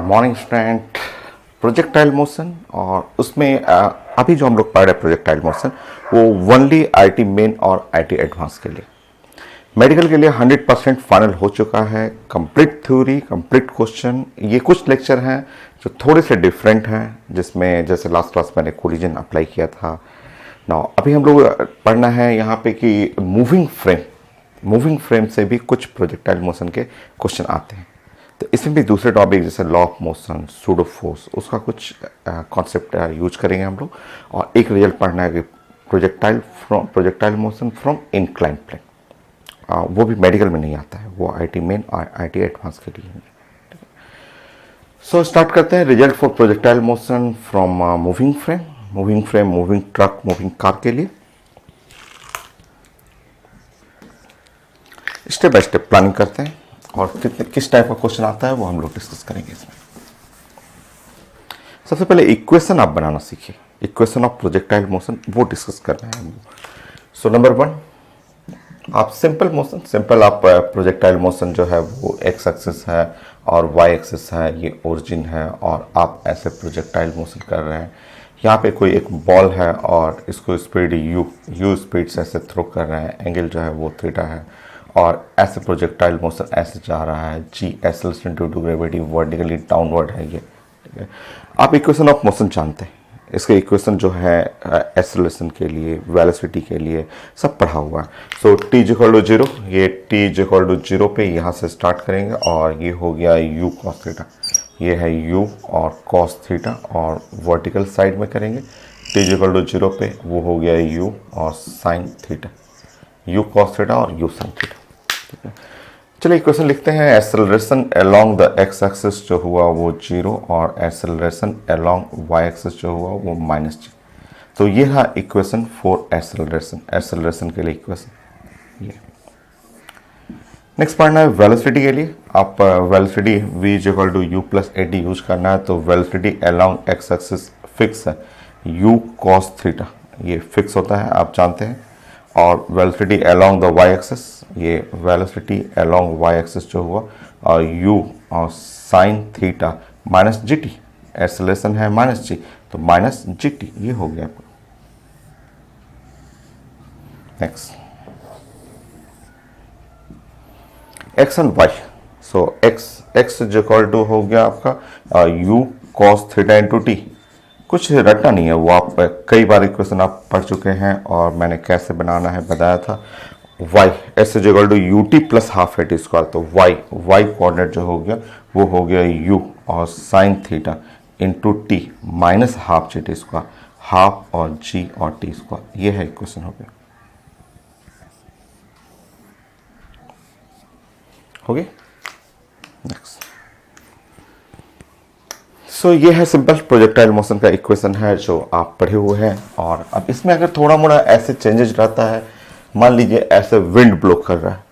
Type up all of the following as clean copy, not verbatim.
Morning student. Projectile motion और उसमें अभी जो हम लोग पढ़ रहे हैं प्रोजेक्टाइल मोशन वो ओनली आईटी मेन और आईटी एडवांस के लिए। मेडिकल के लिए 100% फाइनल हो चुका है। Complete theory, complete question. ये कुछ लेक्चर हैं जो थोड़े से डिफरेंट हैं, जिसमें जैसे लास्ट क्लास मैंने कोलिजन अप्लाई किया था ना। अभी हम लोग पढ़ना है यहाँ पे कि मूविंग फ्रेम से भी कुछ प्रोजेक्टाइल मोशन के क्वेश्चन आते हैं। तो इसमें भी दूसरे टॉपिक जैसे law of motion, pseudo force, उसका कुछ कॉन्सेप्ट यूज करेंगे हम लोग। और एक रिजल्ट पढ़ना है कि projectile motion from incline plane. वो भी मेडिकल में नहीं आता है, वो आईटी मेन और आईटी एडवांस के लिए है। सो स्टार्ट करते हैं। Result for projectile motion from moving frame, moving truck, moving car के लिए स्टेप बाय स्टेप प्लानिंग करते हैं और किस टाइप का क्वेश्चन आता है वो हम लोग डिस्कस करेंगे इसमें। सबसे पहले इक्वेशन आप बनाना सीखिए। इक्वेशन ऑफ प्रोजेक्टाइल मोशन वो डिस्कस करना है। सो नंबर 1, आप सिंपल आप प्रोजेक्टाइल मोशन जो है वो एक्स एक्सिस है और वाई एक्सिस है, ये ओरिजिन है और आप ऐसे प्रोजेक्टाइल मोशन कर रहे हैं। यहाँ पे कोई एक बॉल है और इसको स्पीड यू स्पीड से ऐसे थ्रो कर रहे हैं। एंगल जो है वो थीटा है और ऐसे प्रोजेक्टाइल मोशन ऐसे जा रहा है। G acceleration due to gravity vertically downward है ये, ठीक है। आप इक्वेशन ऑफ मोशन जानते हैं। इसके इक्वेशन जो है एक्सेलरेशन के लिए, वेलोसिटी के लिए सब पढ़ा हुआ है। सो t = 0, ये t = 0 पे यहाँ से स्टार्ट करेंगे और ये हो गया u cos थीटा। ये है u और cos थीटा और वर्टिकल साइड में करेंगे। t = 0 पे वो हो गया u और sin theta, u cos theta और u sin थीटा, ठीक है। चलिए इक्वेशन लिखते हैं। Acceleration along the x axis जो हुआ वो 0 और एक्सेलरेशन अलोंग वाई एक्सिस जो हुआ वो -g। तो ये है इक्वेशन फॉर एक्सेलरेशन के लिए इक्वेशन ये। नेक्स्ट पढ़ना है वेलोसिटी के लिए। आप velocity v = u + ad use करना है। तो velocity along X axis fix है, u cos थीटा ये फिक्स होता है, आप जानते हैं। और velocity along the Y axis, ये वेलोसिटी अलोंग वाई एक्सिस जो हुआ और u और साइन थीटा -gt। एक्सेलरेशन है -g तो -gt ये हो गया आपका। Next x and y। So x = हो गया आपका u cos theta into T. कुछ रटना नहीं है, वो आप कई बार इक्वेशन आप पढ़ चुके हैं और मैंने कैसे बनाना है बताया था। y s = ut + half at square. तो y कोऑर्डिनेट जो हो गया वो हो गया u और sine theta into T minus half gt square, half और g और t स्क्वायर। ये है इक्वेशन हो गया। हो गया। नेक्स्ट सो ये है सिंपल प्रोजेक्टाइल मोशन का इक्वेशन है जो आप पढ़े हुए हैं। और अब इसमें अगर थोड़ा मोड़ा ऐसे चेंजेस रहता है, मान लीजिए ऐसे विंड ब्लो कर रहा है,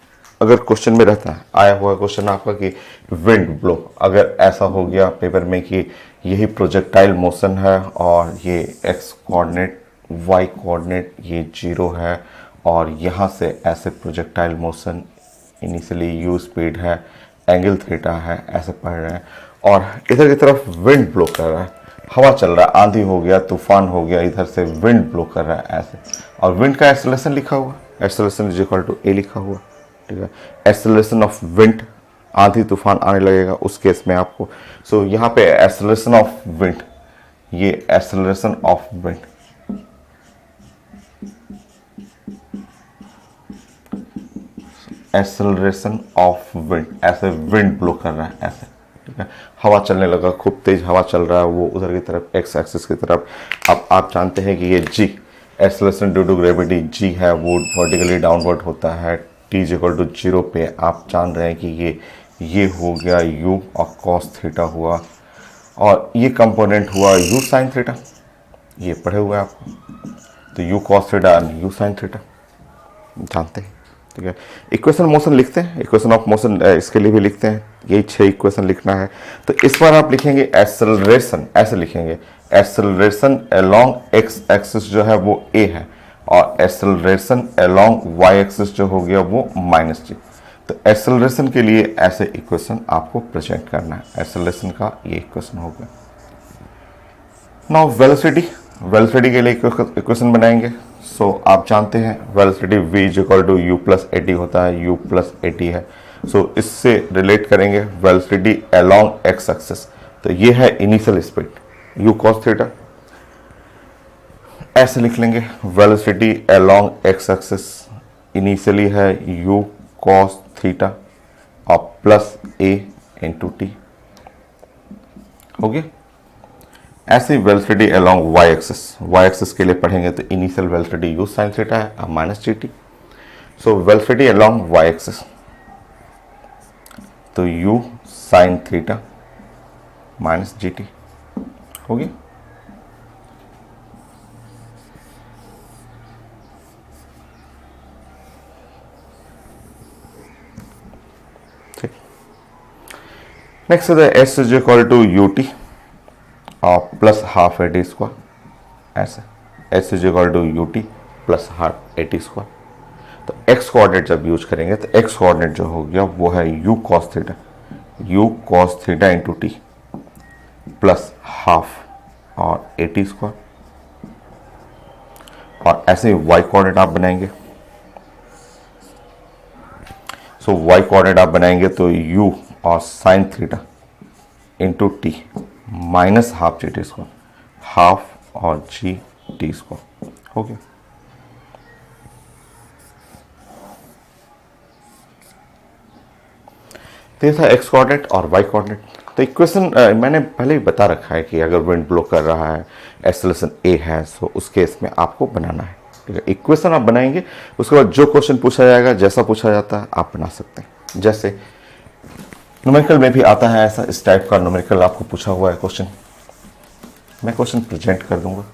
अगर क्वेश्चन में रहता है, आया हुआ क्वेश्चन आपका कि विंड ब्लो, अगर ऐसा हो गया पेपर में कि यही प्रोजेक्टाइल मोशन है और ये एक्स कोऑर्डिनेट वाई कोऑर्डिनेट ये 0 है और यहाँ से ऐसे projectile motion initially you speed है, एंगल थीटा है, ऐसे पढ़ रहे हैं और इधर की तरफ विंड ब्लो कर रहा है, हवा चल रहा है, आंधी हो गया, तूफान हो गया, इधर से विंड ब्लो कर रहा है ऐसे। और विंड का एक्सेलरेशन लिखा हुआ, एक्सेलरेशन = a लिखा हुआ, ठीक है। एक्सेलरेशन ऑफ विंड, आंधी तूफान आने लगेगा उस केस में आपको। सो यहाँ पे एक्सेलरेशन ऑफ विंड, ये acceleration of wind, acceleration of wind, ऐसे विंड ब्लो कर रहा है ऐसे, ठीक है। हवा चलने लगा, खूब तेज हवा चल रहा है, वो उधर की तरफ एक्स एक्सिस की तरफ। अब आप जानते हैं कि ये जी acceleration due to gravity G है, वो वर्टिकली डाउनवर्ड होता है। t = 0 पे आप जान रहे हैं कि ये हो गया u और cos थीटा हुआ और ये कंपोनेंट हुआ u sin थीटा, ये पढ़े हुए आपको। तो u cos थीटा और u sin थीटा जानते हैं, ठीक है। इक्वेशन मोशन लिखते हैं, इक्वेशन ऑफ मोशन इसके लिए भी लिखते हैं, यही 6 इक्वेशन लिखना है। तो इस बार आप लिखेंगे एक्सेलरेशन, ऐसे लिखेंगे एक्सेलरेशन अलोंग एक्स एक्सिस जो है वो a है और एक्सेलरेशन अलोंग वाई एक्सिस जो हो गया वो -g। तो एक्सेलरेशन के लिए ऐसे इक्वेशन आपको प्रेजेंट करना है। एक्सेलरेशन का ये इक्वेशन हो गया। नाउ वेलोसिटी के लिए इक्वेशन बनाएंगे। सो आप जानते हैं velocity v is equal to U plus A T होता है, u प्लस ए टी है। सो इससे रिलेट करेंगे वेलोसिटी अलोंग एक्स एक्सिस। तो ये है initial speed u cos theta, ऐसे लिख लेंगे velocity along X axis initially है u cos थीटा और प्लस a इंटू टी हो गया। ऐसे ही वेलोसिटी अलोंग y एक्सिस के लिए पढ़ेंगे तो initial velocity u sin theta है और minus G T. So velocity along y axis तो u sin theta minus G T हो गया। ठीक, नेक्स्ट है s is equal to U T और plus half A T square. ऐसे S is equal to U T plus half A T square. तो X coordinate जब use करेंगे तो एक्स कोऑर्डिनेट जो हो गया वो है U cos theta into T plus half और ए टी स्क्वायर। और ऐसे ही वाई कोऑर्डिनेट आप बनाएंगे। सो वाई कोऑर्डिनेट आप बनाएंगे तो यू और sine theta into T minus half जी टी स्क्वायर, हाफ और जी टी स्क्वायर हो गया। तो ये था एक्स कोऑर्डिनेट और वाई कोऑर्डिनेट। तो इक्वेशन मैंने पहले ही बता रखा है कि अगर विंड ब्लो कर रहा है, एक्सेलरेशन ए है, सो उस केस में आपको बनाना है। ठीक है, इक्वेशन आप बनाएंगे, उसके बाद जो क्वेश्चन पूछा जाएगा, जैसा पूछा जाता है आप बना सकते हैं। जैसे न्यूमेरिकल में भी आता है ऐसा, इस टाइप का न्यूमेरिकल आपको पूछा हुआ है क्वेश्चन, मैं क्वेश्चन प्रेजेंट कर दूंगा।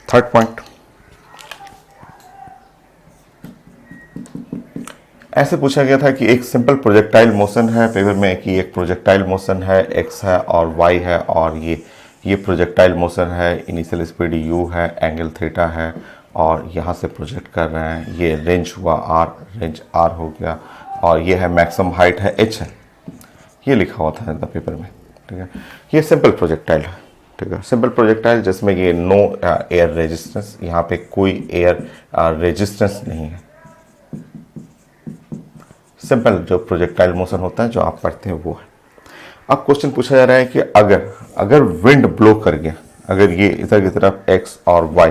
थर्ड पॉइंट, ऐसे पूछा गया था कि एक सिंपल प्रोजेक्टाइल मोशन है पेपर में, कि एक प्रोजेक्टाइल मोशन है, एक्स है और वाई है, और ये प्रोजेक्टाइल मोशन है, इनिशियल स्पीड u है, एंगल थीटा है और यहाँ से प्रोजेक्ट कर रहे हैं। ये रेंज हुआ r, रेंज r हो गया, और ये है मैक्सिमम हाइट है h है, ये लिखा हुआ था पेपर में। ठीक है, ये सिंपल प्रोजेक्टाइल है। ठीक है, सिंपल प्रोजेक्टाइल जिसमें ये नो एयर रेजिस्टेंस, यहाँ पे कोई एयर रेजिस्टेंस नहीं है। सिंपल जो प्रोजेक्टाइल मोशन होता है जो आप पढ़ते हैं वो है। अब क्वेश्चन पूछा जा रहा है कि अगर विंड ब्लो कर गया, अगर ये इधर की तरफ x और y,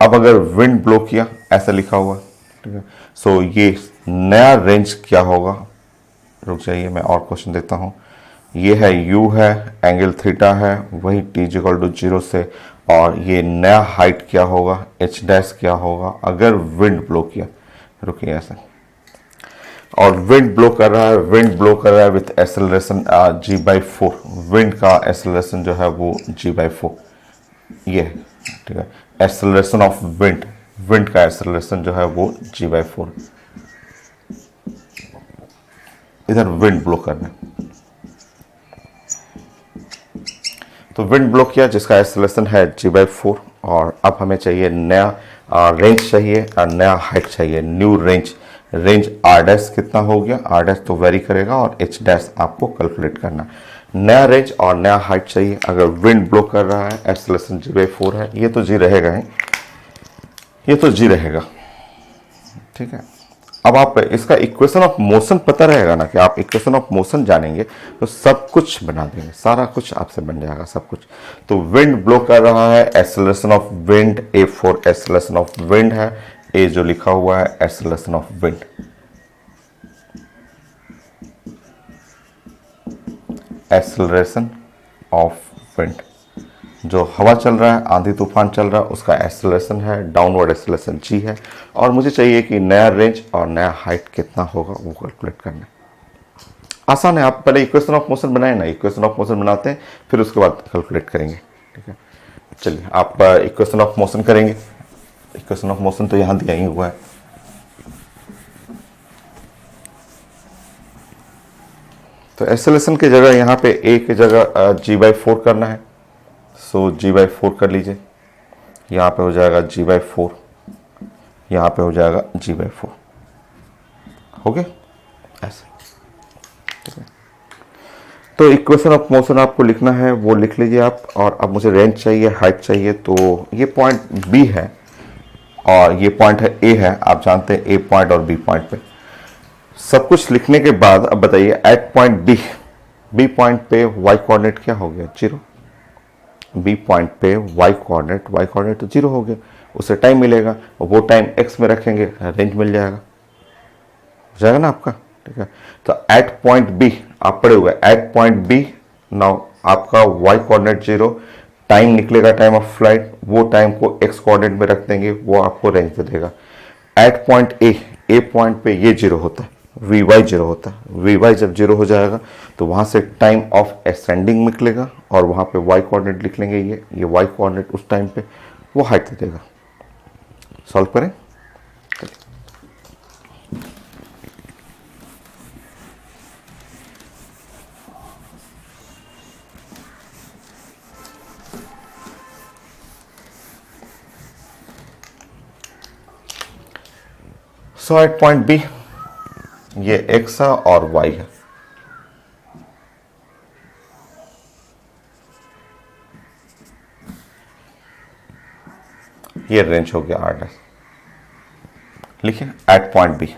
अब अगर विंड ब्लो किया, ऐसा लिखा हुआ। ठीक है, सो ये नया रेंज क्या होगा। रुक जाइए, मैं और क्वेश्चन देता हूँ। ये है u है, एंगल थीटा है, वही t इक्वल टू 0 से, और ये नया हाइट क्या होगा, h डैश क्या होगा अगर विंड ब्लो किया। रुकिए ऐसा, और विंड ब्लो कर रहा है विथ एक्सेलरेशन g/4। विंड का एक्सेलरेशन जो है वो g/4 ये है। ठीक है, एक्सेलरेशन ऑफ विंड का एक्सेलरेशन जो है वो g/4। इधर विंड ब्लो करना, तो विंड ब्लो किया जिसका एक्सेलरेशन है g/4, और अब हमें चाहिए नया रेंज चाहिए और नया हाइट चाहिए, न्यू रेंज r डैश कितना हो गया, r डैश तो वेरी करेगा और h डैश आपको कैलकुलेट करना। नया रेंज और नया हाइट चाहिए। अगर विंड ब्लो कर रहा है, एक्सेलरेशन g/4 है, ये तो g रहेगा ही, ये तो g रहेगा। ठीक है, अब आप इसका इक्वेशन ऑफ मोशन पता रहेगा ना, कि आप इक्वेशन ऑफ मोशन जानेंगे तो सब कुछ बना देंगे, सारा कुछ आपसे बन जाएगा सब कुछ। तो विंड ब्लो कर रहा है, acceleration of wind a4 acceleration of wind है, ए जो लिखा हुआ है acceleration of wind. Acceleration of wind, जो हवा चल रहा है, आंधी तूफान चल रहा है, उसका एक्सेलरेशन है, डाउनवर्ड एक्सेलरेशन जी है, और मुझे चाहिए कि नया रेंज और नया हाइट कितना होगा वो कैलकुलेट करना है। आसान है, आप पहले इक्वेशन ऑफ मोशन बनाए ना, इक्वेशन ऑफ मोशन बनाते हैं फिर उसके बाद कैलकुलेट करेंगे। ठीक है, चलिए आप इक्वेशन ऑफ मोशन करेंगे। इक्वेशन ऑफ मोशन तो यहां दिया ही हुआ है। तो एक्सेलरेशन की जगह यहाँ पे a की जगह g/4 करना है। सो g/4 कर लीजिए, यहाँ पे हो जाएगा g/4, यहाँ पे हो जाएगा g/4, हो गया ऐसे। ठीक है, तो इक्वेशन ऑफ मोशन आपको लिखना है, वो लिख लीजिए आप। और अब मुझे रेंज चाहिए, हाइट चाहिए, तो ये पॉइंट बी है और ये पॉइंट है ए है, आप जानते हैं ए पॉइंट और बी पॉइंट पे। सब कुछ लिखने के बाद अब बताइए at point B, B point पे वाई कोऑर्डिनेट क्या हो गया, 0। बी पॉइंट पे वाई कोऑर्डिनेट तो 0 हो गया, उसे टाइम मिलेगा और वो टाइम एक्स में रखेंगे, रेंज मिल जाएगा, हो जाएगा ना आपका। ठीक है, तो एट पॉइंट बी आप पढ़े हुए, एट पॉइंट बी नाउ आपका वाई कोऑर्डिनेट 0, टाइम निकलेगा टाइम ऑफ फ्लाइट, वो टाइम को एक्स कोऑर्डिनेट में रख देंगे, वो आपको रेंज दे देगा। एट पॉइंट ए पॉइंट पे ये 0 होता है, वी वाई 0 होता है, वी वाई जब 0 हो जाएगा तो वहां से टाइम ऑफ असेंडिंग निकलेगा और वहां पे वाई कोऑर्डिनेट लिख लेंगे, ये वाई कोऑर्डिनेट उस टाइम पे वो हाइट दे देगा। सॉल्व करें, सो एट पॉइंट बी ये एक्स है और वाई है, ये रेंज हो गया आर डैश। लिखिए at point B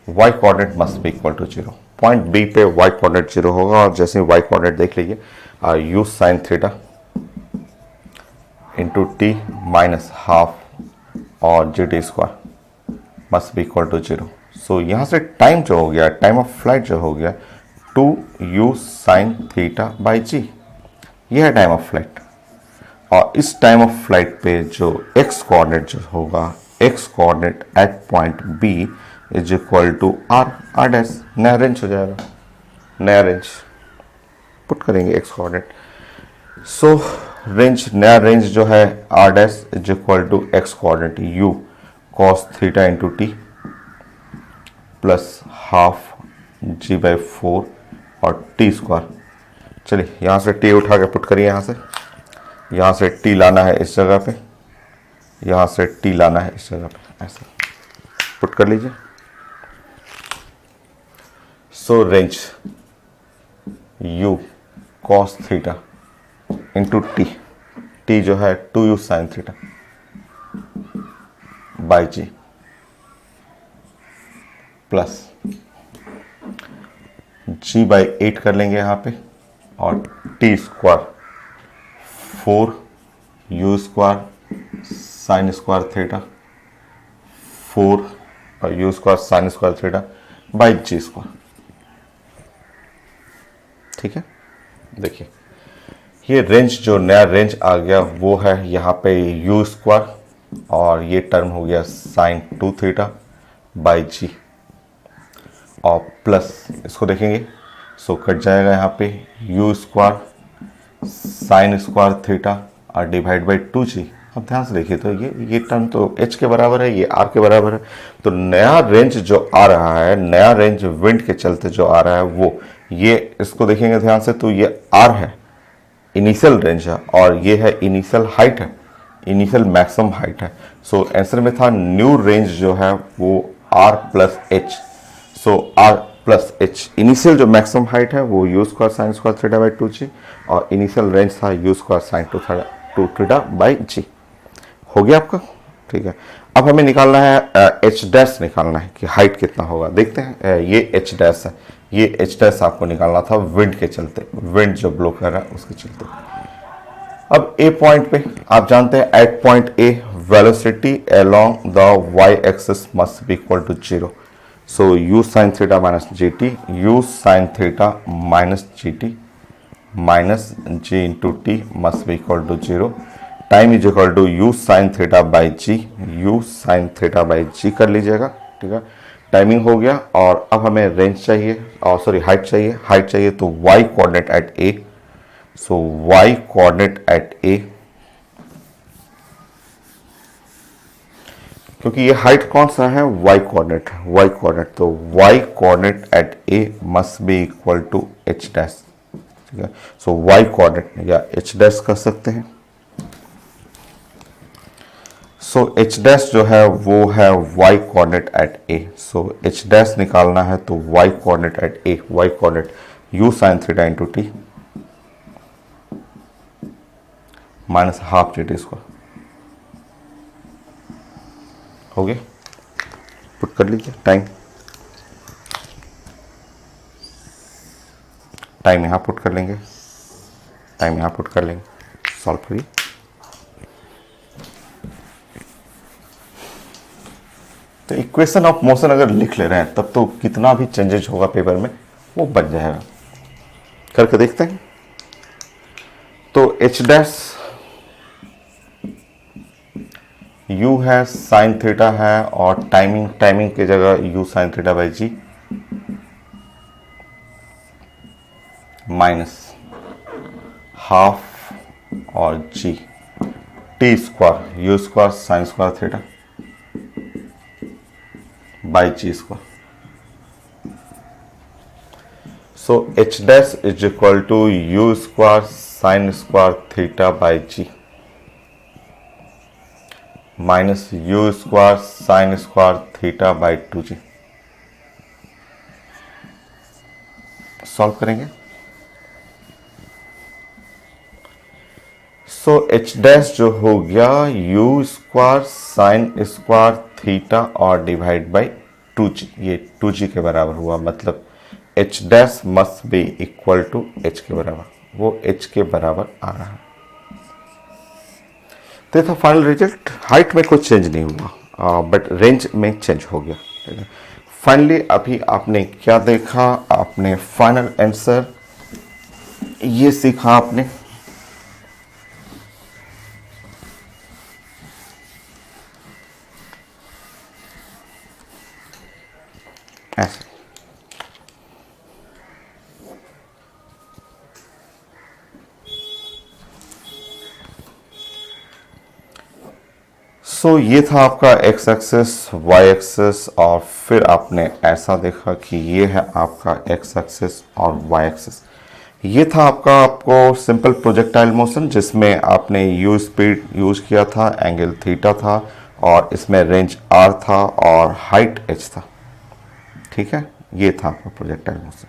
Y coordinate must be equal to 0। Point B पे वाई कोऑर्डिनेट 0 होगा और जैसे वाई कोऑर्डिनेट देख लीजिए, U sine theta into T minus half और G T square must be equal to 0। So यहाँ से टाइम जो हो गया, टाइम ऑफ फ्लाइट जो हो गया 2u साइन थीटा बाई जी, यह है टाइम ऑफ फ्लाइट। और इस टाइम ऑफ फ्लाइट पे जो एक्स कोऑर्डिनेट जो होगा, X coordinate at point B is equal to R dash, नया रेंज हो जाएगा, नया रेंज पुट करेंगे एक्स कोऑर्डिनेट। सो रेंज, नया रेंज जो है R dash is equal to X coordinate U cos theta into T plus half g/4 और T square. चलिए यहाँ से टी उठा के पुट करिए, यहाँ से टी लाना है इस जगह पे, यहाँ से टी लाना है इस जगह पे, ऐसे पुट कर लीजिए। So range u cos theta into T जो है 2u sine theta by G plus g/8 कर लेंगे यहाँ पे और T square 4u square sine square theta 4 और u square sine square theta by G square. ठीक है, देखिए ये रेंज, जो नया रेंज आ गया वो है यहाँ पे u स्क्वायर और ये टर्म हो गया साइन 2 थीटा बाई जी और प्लस इसको देखेंगे, सो कट जाएगा यहाँ पे u square sine square theta और डिवाइड बाई 2g। अब ध्यान से देखिए तो ये टर्म तो h के बराबर है, ये r के बराबर है, तो नया रेंज जो आ रहा है, नया रेंज विंड के चलते जो आ रहा है वो, ये इसको देखेंगे ध्यान से तो ये r है, इनिशियल रेंज है, और ये है इनिशियल हाइट है, इनिशियल मैक्सिमम हाइट है। सो आंसर में था न्यू रेंज जो है वो r plus H, so r plus H, initial जो मैक्सिमम हाइट है वो u square sine square theta by 2g और इनिशियल रेंज था u square sine 2 theta by G. हो गया आपका, ठीक है। अब हमें निकालना है एच डैश निकालना है कि हाइट कितना होगा। देखते हैं, ये एच डैश है, ये एच डैश आपको निकालना था विंड के चलते, विंड जो ब्लो कर रहा है उसके चलते। अब ए पॉइंट पे आप जानते हैं at point A velocity along the Y axis must be equal to 0। So u sine theta minus G T, U sine theta minus G T minus G into T must be equal to 0। Time is equal to u sine theta by G, u sine theta by G कर लीजिएगा, ठीक है। Timing हो गया और अब हमें range चाहिए, और सॉरी हाइट चाहिए, हाइट चाहिए तो y coordinate at a, so y coordinate at a, क्योंकि ये हाइट कौन सा है, y कोऑर्डिनेट, y कोऑर्डिनेट, तो y coordinate at a must be equal to h dash, ठीक है। सो y कोऑर्डिनेट या h डैश कर सकते हैं। सो h डैश जो है वो है y coordinate at a। So h dash निकालना है तो y coordinate at a, y coordinate u sine theta into T minus half T T square, हो गया। पुट कर लीजिए, टाइम यहां पुट कर लेंगे, टाइम यहां पुट कर लेंगे, सॉल्व करिए। तो इक्वेशन ऑफ मोशन अगर लिख ले रहे हैं तब तो कितना भी चेंजेस होगा पेपर में वो बच जाएगा। करके देखते हैं। तो एच डैश u है, साइन थीटा है, और टाइमिंग की जगह u sine theta by G minus half और g T square U square sine square theta by G square. So H dash is equal to U square sine square theta by G minus U square sine square theta by 2g। Solve करेंगे। So H dash जो हो गया U square sine square theta और divide by 2g, ये 2g के बराबर हुआ, मतलब H dash must be equal to h के बराबर, वो h के बराबर आ रहा है। तो था फाइनल रिजल्ट। हाइट में कोई चेंज नहीं हुआ बट रेंज में चेंज हो गया, ठीक है। फाइनली अभी आपने क्या देखा, आपने फाइनल आंसर ये सीखा आपने, ऐसे। सो ये था आपका एक्स एक्सिस, वाई एक्सिस, और फिर आपने ऐसा देखा कि ये है आपका एक्स एक्सिस और वाई एक्सिस। ये था आपको सिंपल प्रोजेक्टाइल मोशन जिसमें आपने यू स्पीड यूज किया था, एंगल थीटा था, और इसमें रेंज आर था और हाइट एच था, ठीक है। ये था आपका प्रोजेक्टाइल मोशन।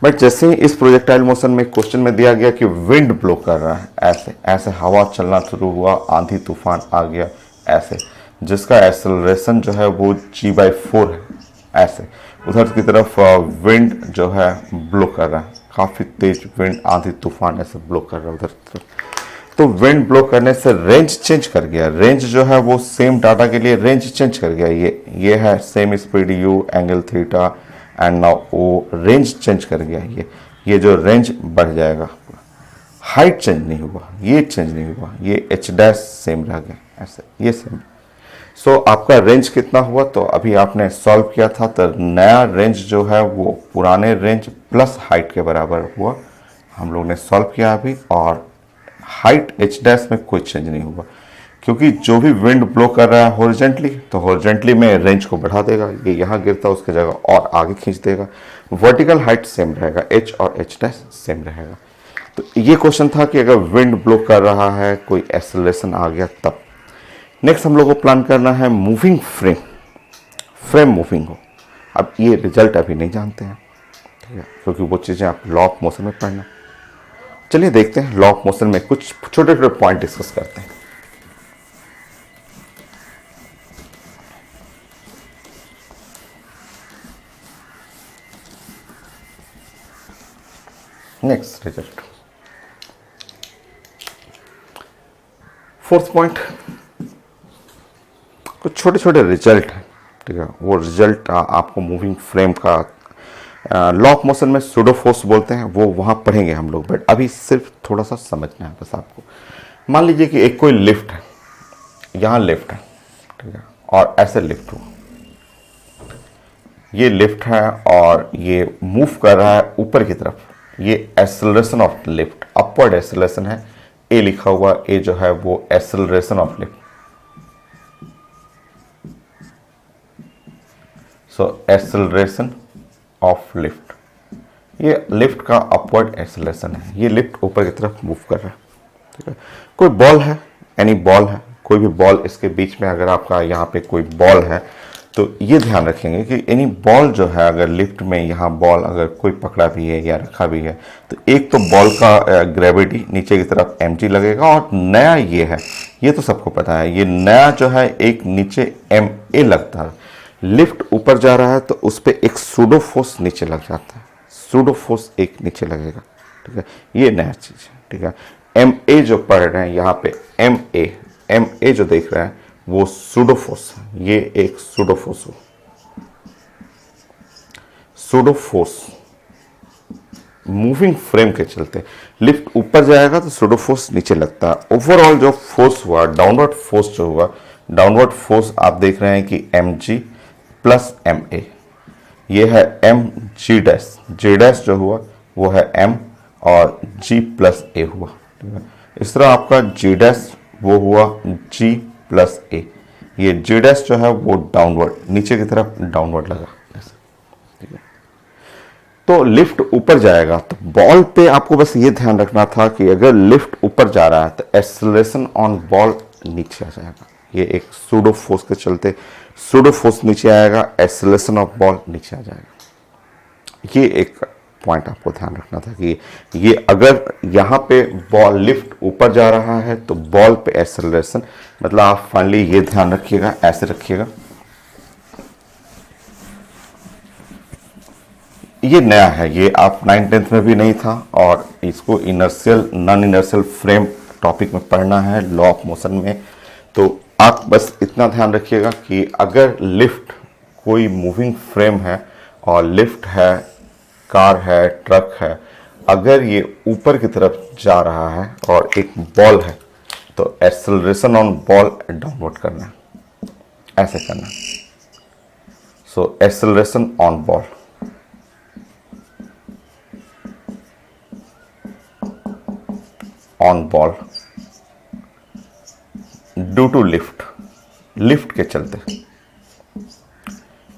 बट जैसे ही इस प्रोजेक्टाइल मोशन में क्वेश्चन में दिया गया कि विंड ब्लो कर रहा है, ऐसे ऐसे हवा चलना शुरू हुआ, आंधी तूफान आ गया ऐसे, जिसका एक्सेलरेशन जो है वो g/4 है, ऐसे उधर की तरफ विंड जो है ब्लो कर रहा है, काफ़ी तेज विंड, आंधी तूफान ऐसे ब्लो कर रहा है उधर की तरफ। तो विंड ब्लो करने से रेंज चेंज कर गया, रेंज जो है वो सेम डाटा के लिए रेंज चेंज कर गया। ये है same speed u, angle theta, and now वो रेंज चेंज कर गया, ये जो रेंज बढ़ जाएगा। हाइट चेंज नहीं हुआ, ये चेंज नहीं हुआ, ये एच डैश सेम रह गया ऐसे, ये सेम। सो आपका रेंज कितना हुआ, तो अभी आपने सॉल्व किया था तो नया रेंज जो है वो पुराने रेंज प्लस हाइट के बराबर हुआ। हम लोग ने सॉल्व किया अभी, और हाइट एच डैश में कोई चेंज नहीं हुआ, क्योंकि जो भी विंड ब्लो कर रहा है हॉरिजॉन्टली, तो हॉरिजॉन्टली में रेंज को बढ़ा देगा, ये यहाँ गिरता उसके जगह और आगे खींच देगा। वर्टिकल हाइट सेम रहेगा, एच और एच डैश सेम रहेगा। तो ये क्वेश्चन था कि अगर विंड ब्लो कर रहा है, कोई एक्सेलरेशन आ गया तब। नेक्स्ट हम लोग को प्लान करना है मूविंग फ्रेम मूविंग हो। अब ये रिजल्ट अभी नहीं जानते हैं, ठीक है, क्योंकि वो चीज़ें आप लॉ ऑफ मोशन में पढ़ना। चलिए देखते हैं, लॉ ऑफ मोशन में कुछ छोटे छोटे पॉइंट डिस्कस करते हैं। नेक्स्ट रिजल्ट, फोर्थ पॉइंट, कुछ छोटे छोटे रिजल्ट हैं, ठीक है। वो रिजल्ट आपको मूविंग फ्रेम का लॉ ऑफ मोशन में सूडो फोर्स बोलते हैं, वो वहाँ पढ़ेंगे हम लोग, बट अभी सिर्फ थोड़ा सा समझना है बस आपको। मान लीजिए कि एक कोई लिफ्ट है, यहाँ लिफ्ट है, ठीक है, और ऐसे लिफ्ट हो, ये लिफ्ट है और ये मूव कर रहा है ऊपर की तरफ। ये acceleration of lift, upward acceleration है, ए लिखा हुआ, ए जो है वो acceleration of lift. So acceleration of lift, ये लिफ्ट का अपवर्ड एक्सेलरेशन है, ये लिफ्ट ऊपर की तरफ मूव कर रहा है, ठीक है। कोई बॉल है, एनी बॉल है, कोई भी बॉल इसके बीच में अगर आपका यहाँ पे कोई बॉल है तो ये ध्यान रखेंगे कि एनी बॉल जो है अगर लिफ्ट में यहाँ बॉल अगर कोई पकड़ा भी है या रखा भी है तो एक तो बॉल का ग्रेविटी नीचे की तरफ mg लगेगा, और नया ये है, ये तो सबको पता है, ये नया जो है एक नीचे ma लगता है। लिफ्ट ऊपर जा रहा है तो उस पर एक सूडो फोर्स नीचे लग जाता है, सूडो फोर्स एक नीचे लगेगा, ठीक है। ये नया चीज़ है, ठीक है। ma जो पढ़ रहे हैं यहाँ पे ma जो देख रहे हैं वो सूडो फोर्स है, ये एक सूडो फोर्स हो, सूडो फोर्स मूविंग फ्रेम के चलते लिफ्ट ऊपर जाएगा तो सूडो फोर्स नीचे लगता है। ओवरऑल जो फोर्स हुआ, डाउनवर्ड फोर्स जो हुआ, डाउनवर्ड फोर्स आप देख रहे हैं कि mg प्लस ma, ये है mg डैश, g डैश जो हुआ वो है m और g प्लस a हुआ, ठीक है। इस तरह आपका g डैश वो हुआ g प्लस a, ये g डैश जो है वो डाउनवर्ड नीचे की तरफ डाउनवर्ड लगा, ठीक है। तो लिफ्ट ऊपर जाएगा तो बॉल पे आपको बस ये ध्यान रखना था कि अगर लिफ्ट ऊपर जा रहा है तो एक्सेलरेशन ऑन बॉल नीचे आ जाएगा, ये एक सूडो फोर्स के चलते सूडो फोर्स नीचे आएगा, एक्सेलरेशन ऑफ बॉल नीचे आ जाएगा। ये एक पॉइंट आपको ध्यान रखना था कि ये अगर यहाँ पे बॉल लिफ्ट ऊपर जा रहा है तो बॉल पे एक्सेलरेशन, मतलब आप फाइनली ये ध्यान रखिएगा, ऐसे रखिएगा, ये नया है, ये आप 9th-10th में भी नहीं था, और इसको inertial non inertial frame topic में पढ़ना है लॉ ऑफ मोशन में। तो आप बस इतना ध्यान रखिएगा कि अगर लिफ्ट कोई मूविंग फ्रेम है और लिफ्ट है, कार है, ट्रक है, अगर ये ऊपर की तरफ जा रहा है और एक बॉल है तो एक्सेलरेशन ऑन बॉल डाउनवर्ड करना है, ऐसे करना। So acceleration on ball, on ball due to lift, lift के चलते,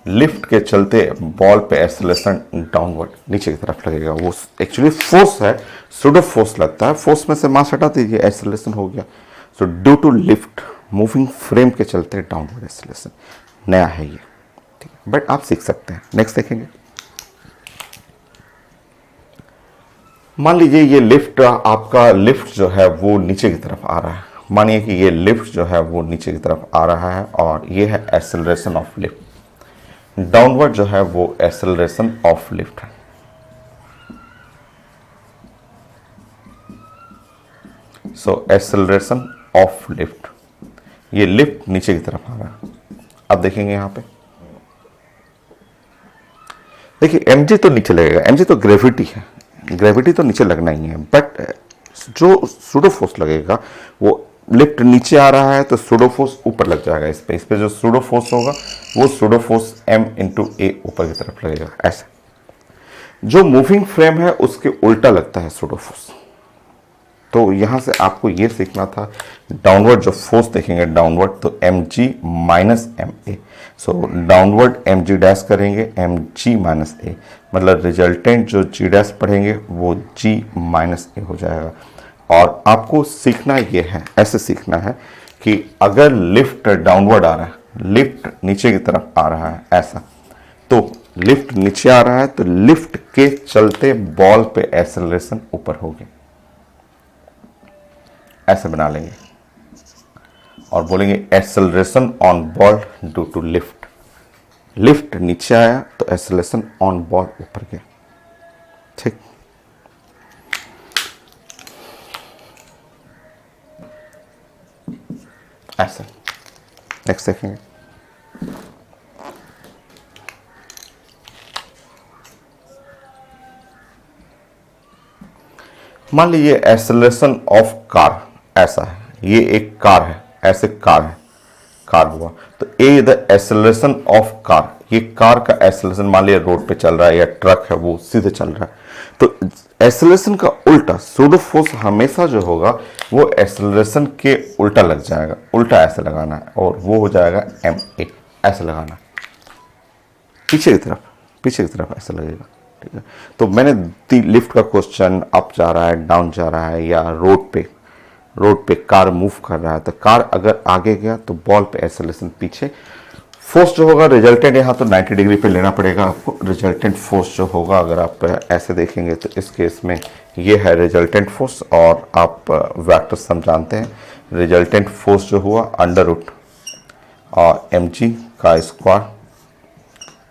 लिफ्ट के चलते बॉल पे एक्सेलरेशन डाउनवर्ड नीचे की तरफ लगेगा। वो एक्चुअली फोर्स है, सूडो फोर्स लगता है, फोर्स में से मास हटा दीजिए, एक्सेलरेशन हो गया। So due to lift moving frame के चलते डाउनवर्ड एक्सेलरेशन, नया है ये, ठीक है, बट आप सीख सकते हैं। नेक्स्ट देखेंगे, मान लीजिए ये लिफ्ट, आपका लिफ्ट जो है वो नीचे की तरफ आ रहा है, मानिए कि ये लिफ्ट जो है वो नीचे की तरफ आ रहा है और ये है एक्सेलरेशन ऑफ लिफ्ट, डाउनवर्ड जो है वो एक्सेलरेशन ऑफ लिफ्ट है। सो एक्सेलरेशन ऑफ लिफ्ट, ये लिफ्ट नीचे की तरफ आ रहा है। अब देखेंगे यहां पे, देखिए mg तो नीचे लगेगा, mg तो ग्रेविटी है, ग्रेविटी तो नीचे लगना ही है, बट जो सूडो फोर्स लगेगा वो लिफ्ट नीचे आ रहा है तो सूडो फोर्स ऊपर लग जाएगा, इस पे जो सूडो फोर्स होगा वो सूडो फोर्स m इंटू ए ऊपर की तरफ लगेगा, ऐसा। जो मूविंग फ्रेम है उसके उल्टा लगता है सूडो फोर्स। तो यहां से आपको ये सीखना था, डाउनवर्ड जो फोर्स देखेंगे डाउनवर्ड तो mg माइनस ma, सो डाउनवर्ड mg डैश करेंगे mg माइनस a, मतलब रिजल्टेंट जो g डैश पढ़ेंगे वो g माइनस a हो जाएगा। और आपको सीखना ये है, ऐसे सीखना है कि अगर लिफ्ट डाउनवर्ड आ रहा है, लिफ्ट नीचे की तरफ आ रहा है ऐसा, तो लिफ्ट नीचे आ रहा है तो लिफ्ट के चलते बॉल पे एक्सेलरेशन ऊपर होगी, ऐसे बना लेंगे और बोलेंगे acceleration on ball due to lift, lift नीचे आया तो एक्सेलरेशन ऑन बॉल ऊपर गया, ठीक। ऐसा नेक्स्ट देखेंगे, मान लीजिए एक्सेलरेशन ऑफ कार ऐसा है, ये एक कार है, ऐसे कार है, कार हुआ तो ए द एक्सेलरेशन ऑफ कार, ये कार का एक्सेलरेशन मान लीजिए रोड पे चल रहा है या ट्रक है वो सीधे चल रहा है, तो एक्सेलरेशन का उल्टा सूडो फोर्स हमेशा जो होगा वो एक्सेलरेशन के उल्टा लग जाएगा, उल्टा ऐसे लगाना है और वो हो जाएगा ma, ऐसे लगाना, पीछे की तरफ ऐसा लगेगा। ठीक है, तो मैंने लिफ्ट का क्वेश्चन अप जा रहा है, डाउन जा रहा है, या रोड पे कार मूव कर रहा है, तो कार अगर आगे गया तो बॉल पे एक्सेलरेशन पीछे। फोर्स जो होगा रिजल्टेंट यहाँ तो 90 डिग्री पे लेना पड़ेगा आपको। रिजल्टेंट फोर्स जो होगा, अगर आप ऐसे देखेंगे तो इस केस में ये है रिजल्टेंट फोर्स, और आप वेक्टर सम जानते हैं। रिजल्टेंट फोर्स जो हुआ अंडर रूट और mg का स्क्वायर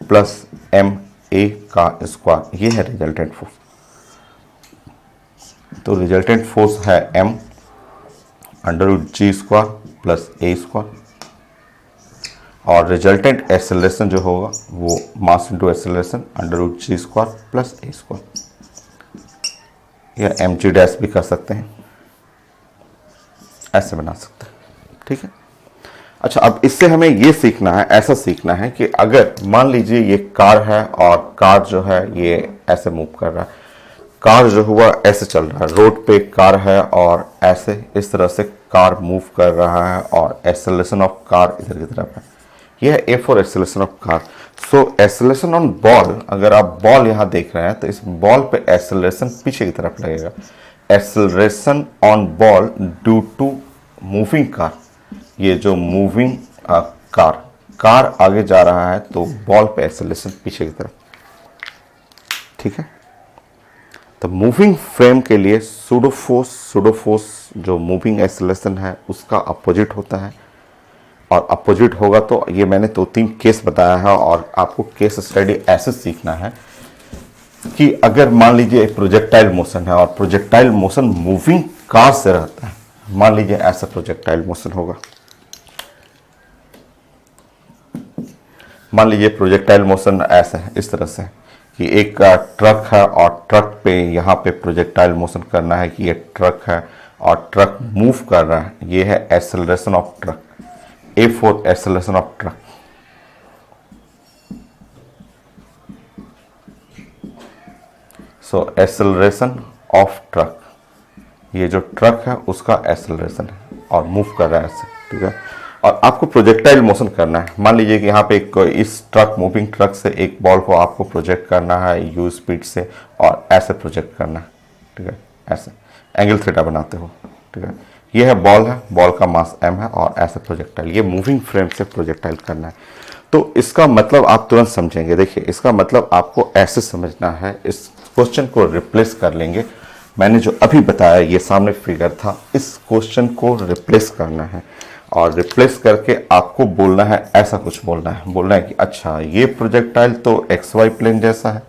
प्लस ma का स्क्वायर, ये है रिजल्टेंट फोर्स। तो रिजल्टेंट फोर्स है m under root G square plus a square, और रिजल्टेंट एक्सेलरेशन जो होगा वो mass into acceleration under root G square plus a square, या mg डैश भी कर सकते हैं, ऐसे बना सकते हैं। ठीक है, अच्छा अब इससे हमें ये सीखना है, ऐसा सीखना है कि अगर मान लीजिए ये कार है और कार जो है ये ऐसे मूव कर रहा है, कार जो हुआ ऐसे चल रहा है, रोड पे कार है और ऐसे इस तरह से कार मूव कर रहा है, और एक्सेलरेशन ऑफ कार इधर की तरफ है। यह है A for acceleration of car. So acceleration on ball, अगर आप बॉल यहाँ देख रहे हैं तो इस बॉल पे एक्सेलरेशन पीछे की तरफ लगेगा। Acceleration on ball due to moving car, ये जो मूविंग कार आगे जा रहा है तो बॉल पे एक्सेलरेशन पीछे की तरफ। ठीक है, तो मूविंग फ्रेम के लिए सूडो फोर्स जो मूविंग एक्सेलरेशन है उसका अपोजिट होता है, और अपोजिट होगा तो ये मैंने 2-3 केस बताया है, और आपको केस स्टडी ऐसे सीखना है कि अगर मान लीजिए एक प्रोजेक्टाइल मोशन है और प्रोजेक्टाइल मोशन मूविंग कार से रहता है, मान लीजिए ऐसा प्रोजेक्टाइल मोशन होगा, मान लीजिए प्रोजेक्टाइल मोशन ऐसा है, इस तरह से कि एक ट्रक है और ट्रक पे यहाँ पे प्रोजेक्टाइल मोशन करना है कि ये ट्रक है और ट्रक मूव कर रहा है, ये है acceleration of truck, A for acceleration of truck. So acceleration of truck, ये जो ट्रक है उसका एक्सेलरेशन है और मूव कर रहा है ऐसे। ठीक है, और आपको प्रोजेक्टाइल मोशन करना है। मान लीजिए कि यहाँ पे इस ट्रक मूविंग ट्रक से एक बॉल को आपको प्रोजेक्ट करना है यू स्पीड से, और ऐसे प्रोजेक्ट करना है। ठीक है, ऐसे एंगल थीटा बनाते हो। ठीक है, ये है बॉल का मास m है, और ऐसे प्रोजेक्टाइल, ये मूविंग फ्रेम से प्रोजेक्टाइल करना है। तो इसका मतलब आप तुरंत समझेंगे। देखिए, इसका मतलब आपको ऐसे समझना है, इस क्वेश्चन को रिप्लेस कर लेंगे। मैंने जो अभी बताया ये सामने फिगर था, इस क्वेश्चन को रिप्लेस करना है, और रिप्लेस करके आपको बोलना है, ऐसा कुछ बोलना है कि अच्छा ये प्रोजेक्टाइल तो XY प्लेन जैसा है,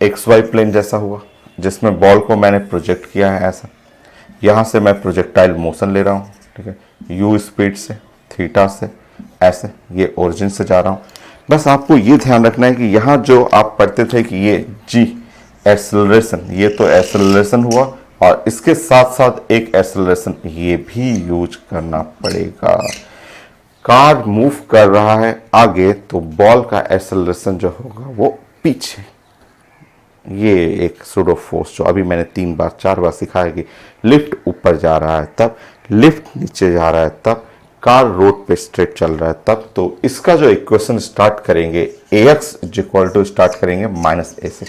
XY प्लेन जैसा हुआ, जिसमें बॉल को मैंने प्रोजेक्ट किया है ऐसा। यहाँ से मैं प्रोजेक्टाइल मोशन ले रहा हूँ। ठीक है, यू स्पीड से, थीटा से, ऐसे ये ओरिजिन से जा रहा हूँ। बस आपको ये ध्यान रखना है कि यहाँ जो आप पढ़ते थे कि ये जी एक्सेलरेशन, ये तो एक्सेलरेशन हुआ, और इसके साथ साथ एक एक्सेलरेशन ये भी यूज करना पड़ेगा। कार मूव कर रहा है आगे तो बॉल का एक्सेलरेशन जो होगा वो पीछे। ये एक सूडो फोर्स जो अभी मैंने 3-4 बार सिखाया कि लिफ्ट ऊपर जा रहा है तब, लिफ्ट नीचे जा रहा है तब, कार रोड पे स्ट्रेट चल रहा है तब। तो इसका जो इक्वेशन स्टार्ट करेंगे, ax इक्वल टू स्टार्ट करेंगे -a से,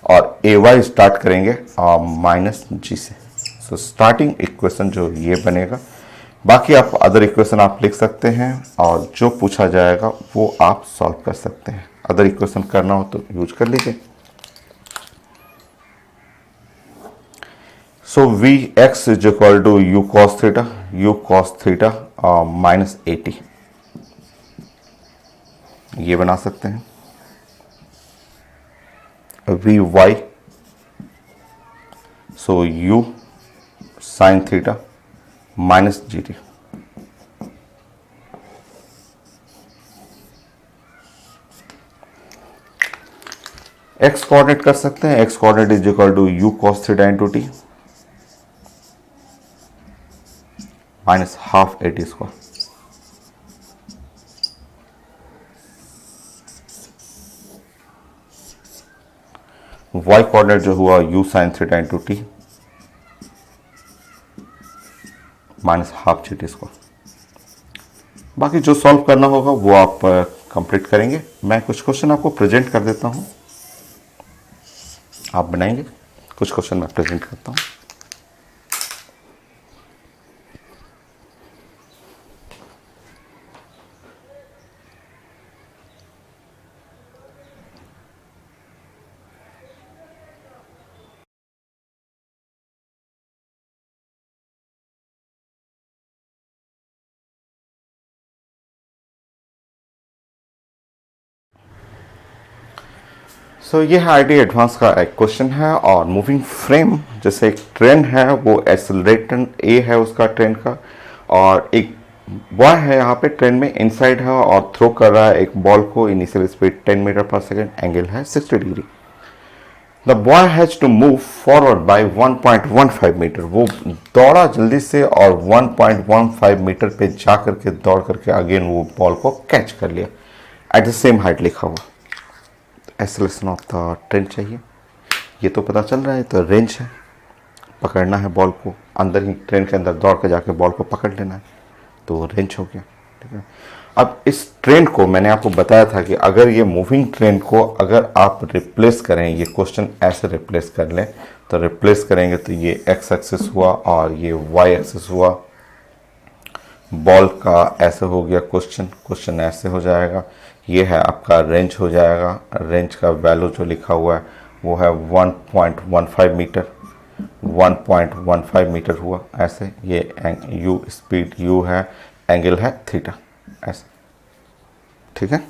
और ay स्टार्ट करेंगे -g से। सो स्टार्टिंग इक्वेशन जो ये बनेगा। बाकी आप अदर इक्वेशन आप लिख सकते हैं, और जो पूछा जाएगा वो आप सॉल्व कर सकते हैं। अदर इक्वेशन करना हो तो यूज कर लीजिए। So Vx is equal to u cos theta -80, ये बना सकते हैं। Vy, so u sin theta -gt। x coordinate कर सकते हैं, x coordinate is equal to u cos theta into T -12 AT square. y coordinate जो हुआ u sin theta into T -12 GT square. बाकी जो सॉल्व करना होगा वो आप कंप्लीट करेंगे। मैं कुछ क्वेश्चन आपको प्रेजेंट कर देता हूँ, आप बनाएंगे। कुछ क्वेश्चन मैं प्रेजेंट करता हूँ। सो ये है आईटी एडवांस का एक क्वेश्चन है। और मूविंग फ्रेम, जैसे एक ट्रेन है, वो एक्सेलरेटर ए है उसका ट्रेन का, और एक बॉय है यहाँ पे ट्रेन में इनसाइड है और थ्रो कर रहा है एक बॉल को। इनिशियल स्पीड 10 मीटर पर सेकेंड, एंगल है 60 degree. The boy has to move forward by 1.15 metre. वो दौड़ा जल्दी से और 1.15 मीटर पे जा करके दौड़ करके अगेन वो बॉल को कैच कर लिया। एट द सेम हाइट लिखा हुआ। एक्सेलरेशन ऑफ द ट्रेन चाहिए, ये तो पता चल रहा है। तो रेंज है, पकड़ना है बॉल को, अंदर ही ट्रेन के अंदर दौड़ के जाके बॉल को पकड़ लेना है, तो रेंज हो गया। ठीक है, अब इस ट्रेन को मैंने आपको बताया था कि अगर ये मूविंग ट्रेन को अगर आप रिप्लेस करें, ये क्वेश्चन ऐसे रिप्लेस कर लें, तो रिप्लेस करेंगे तो ये एक्स एक्सिस हुआ और ये वाई एक्सिस हुआ। बॉल का ऐसे हो गया क्वेश्चन ऐसे हो जाएगा। ये है आपका रेंज हो जाएगा। रेंज का वैल्यू जो लिखा हुआ है वो है 1.15 मीटर। 1.15 मीटर हुआ ऐसे। ये यू स्पीड यू है, एंगल है थीटा, ऐसे। ठीक है,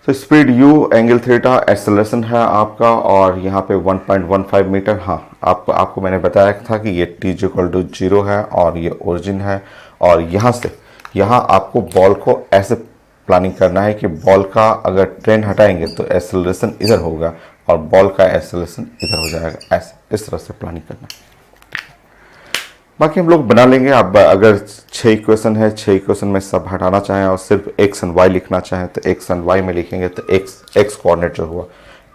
तो speed you, angle theta, acceleration है आपका, और यहाँ पे 1.15 मीटर। हाँ, आपको मैंने बताया था कि ये t = 0 है और ये ओरिजिन है। और यहाँ से यहाँ आपको बॉल को ऐसे प्लानिंग करना है कि बॉल का अगर ट्रेन हटाएंगे तो एक्सेलरेशन इधर होगा और बॉल का एक्सेलरेशन इधर हो जाएगा, ऐसे इस तरह से प्लानिंग करना है। बाकी हम लोग बना लेंगे। अब अगर 6 इक्वेशन है, 6 इक्वेशन में सब हटाना चाहें और सिर्फ एक्स एंड वाई लिखना चाहें तो एक्स एंड वाई में लिखेंगे। तो एक्स कोऑर्डिनेट जो हुआ,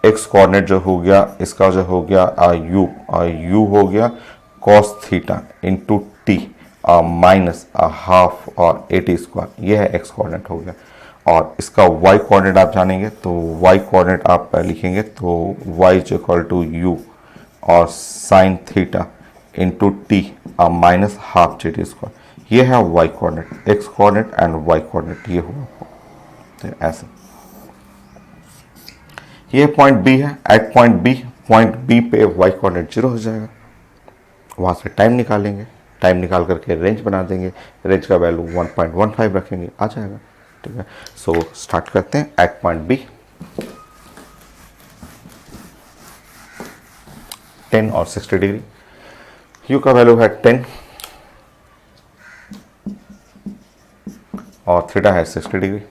एक्स कोऑर्डिनेट जो हो गया, इसका जो हो गया यू, और यू हो गया cos theta into T minus half और 80²। ये है एक्स कोऑर्डिनेट हो गया। और इसका वाई कोऑर्डिनेट आप जानेंगे, तो वाई कोऑर्डिनेट आप लिखेंगे तो वाई = यू और sine theta into T minus half GT²। ये है Y coordinate, X coordinate and Y coordinate, ये हुआ। तो ऐसे ये पॉइंट बी है। एट पॉइंट बी पे वाई कोऑर्डिनेट 0 हो जाएगा। वहां से टाइम निकालेंगे, टाइम निकाल करके रेंज बना देंगे। रेंज का वैल्यू 1.15 रखेंगे, आ जाएगा। ठीक है, सो स्टार्ट करते हैं। एट पॉइंट बी 10 और 60 डिग्री, यू का वैल्यू है 10 और थीटा है 60 डिग्री।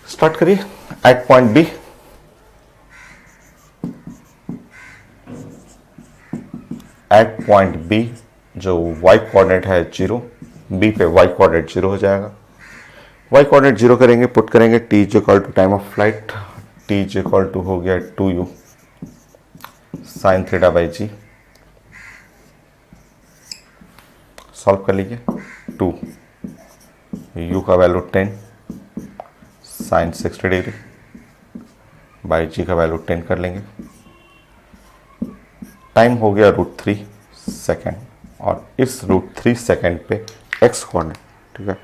स्टार्ट करिए। एट पॉइंट बी जो y कोऑर्डिनेट है 0, b पे y कोऑर्डिनेट 0 हो जाएगा। y कोऑर्डिनेट 0 करेंगे, पुट करेंगे t = time of flight, t = हो गया 2u sine theta by G. Solve कर लीजिए। 2 u का value 10 sine 60 degree by G का वैल्यू 10 कर लेंगे। टाइम हो गया √3 सेकेंड, और इस √3 सेकेंड पे x कोऑर्डिनेट। ठीक है,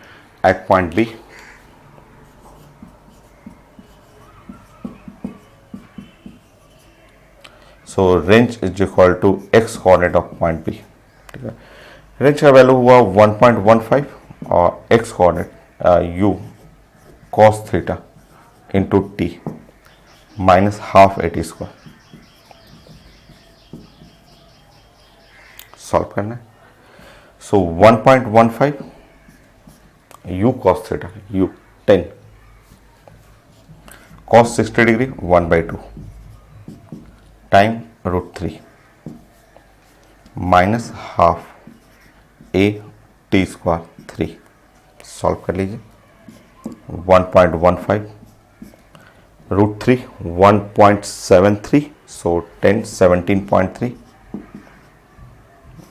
at point B so range = x coordinate of point B. ठीक है, रेंज का वैल्यू हुआ 1.15 और x coordinate u cos theta into T minus half 80²। Solve करना है। So 1.15 u cos theta, u 10 cos 60 degree 1/2 time √3 minus half t² 3। सॉल्व कर लीजिए। 1.15 √3 1.73, सो 10 17.3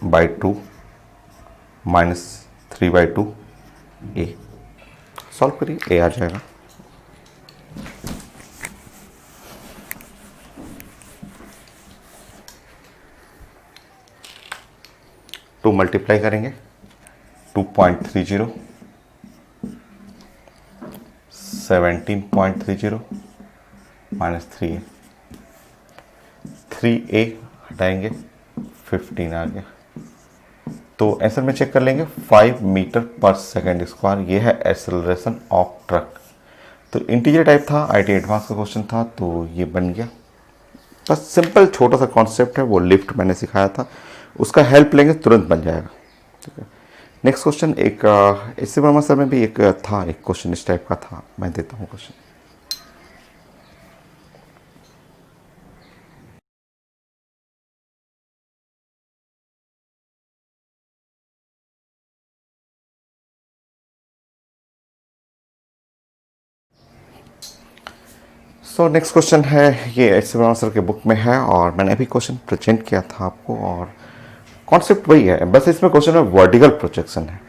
by 2 -3/2 ए। सॉल्व करिए, ए आ जाएगा। टू मल्टीप्लाई करेंगे 2.30 17.30 -3a 3a हटाएंगे 15 आ गया। तो आंसर में चेक कर लेंगे 5 मीटर पर सेकेंड स्क्वायर, ये है एक्सेलरेशन ऑफ ट्रक। तो इंटीजर टाइप था, आईटी एडवांस का क्वेश्चन था, तो ये बन गया। बस सिंपल छोटा सा कॉन्सेप्ट है, वो लिफ्ट मैंने सिखाया था, उसका हेल्प लेंगे तुरंत बन जाएगा। ठीक है, नेक्स्ट क्वेश्चन एक इससे वर्मा सर में भी एक था, एक क्वेश्चन इस टाइप का था, मैं देता हूँ क्वेश्चन। सो नेक्स्ट क्वेश्चन है, ये एच सी वर्मा सर के बुक में है और मैंने अभी क्वेश्चन प्रेजेंट किया था आपको, और कॉन्सेप्ट वही है, बस इसमें क्वेश्चन में वर्टिकल प्रोजेक्शन है।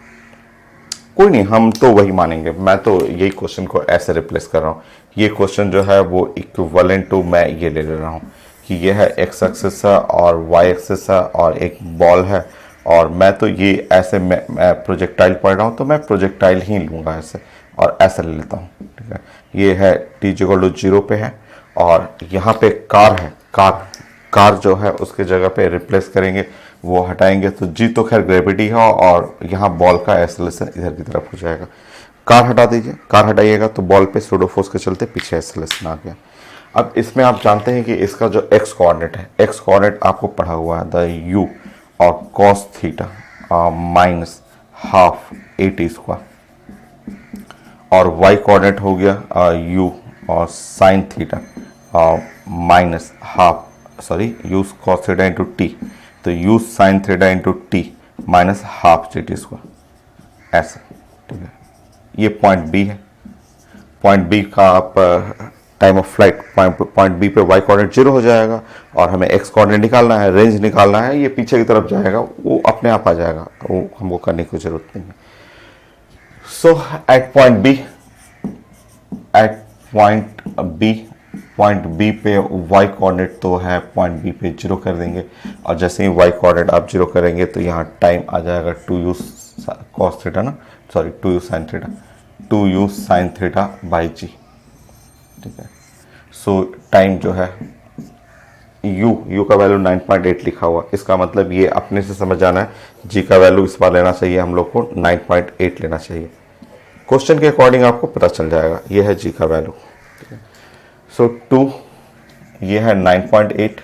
कोई नहीं, हम तो वही मानेंगे, मैं तो यही क्वेश्चन को ऐसे रिप्लेस कर रहा हूँ। ये क्वेश्चन जो है वो इक्विवेलेंट टू मैं ये ले रहा हूँ कि ये है एक्स एक्सिस है और वाई एक्सिस है और एक बॉल है, और मैं तो ये ऐसे मैं प्रोजेक्टाइल पढ़ रहा हूँ, तो मैं प्रोजेक्टाइल ही लूँगा ऐसे और ऐसे ले लेता हूँ। ठीक है, ये है t=0 पे है और यहाँ पे कार है, कार जो है उसके जगह पे रिप्लेस करेंगे, वो हटाएंगे तो जी तो खैर ग्रेविटी है और यहाँ बॉल का एक्सेलरेशन इधर की तरफ हो जाएगा। कार हटा दीजिए, कार हटाइएगा तो बॉल पे सूडो फोर्स के चलते पीछे एक्सेलरेशन आ गया। अब इसमें आप जानते हैं कि इसका जो एक्स कोऑर्डिनेट है, एक्स कोऑर्डिनेट आपको पढ़ा हुआ है द यू और कॉस थीटा -12 a² और वाई कोऑर्डिनेट हो गया यू और sine theta U cos theta into T, तो U sine theta into T -12 gt², ऐसा। ठीक है, ये पॉइंट बी है। पॉइंट बी का आप time of flight point B पे वाई कोऑर्डिनेट 0 हो जाएगा और हमें एक्स कोऑर्डिनेट निकालना है, रेंज निकालना है, ये पीछे की तरफ जाएगा, वो अपने आप आ जाएगा, वो हमको करने की जरूरत नहीं है। सो एट पॉइंट बी पे वाई कोऑर्डिनेट तो है, पॉइंट बी पे 0 कर देंगे और जैसे ही वाई कोऑर्डिनेट आप 0 करेंगे तो यहाँ टाइम आ जाएगा 2u cos थीटा ना, sorry 2u sin theta, 2u sin theta by G. ठीक है, सो टाइम जो है u का वैल्यू 9.8 लिखा हुआ, इसका मतलब ये अपने से समझ जाना है, g का वैल्यू इस बार लेना चाहिए हम लोग को 9.8 लेना चाहिए, क्वेश्चन के अकॉर्डिंग आपको पता चल जाएगा, ये है g का वैल्यू। सो 2 ये है 9.8,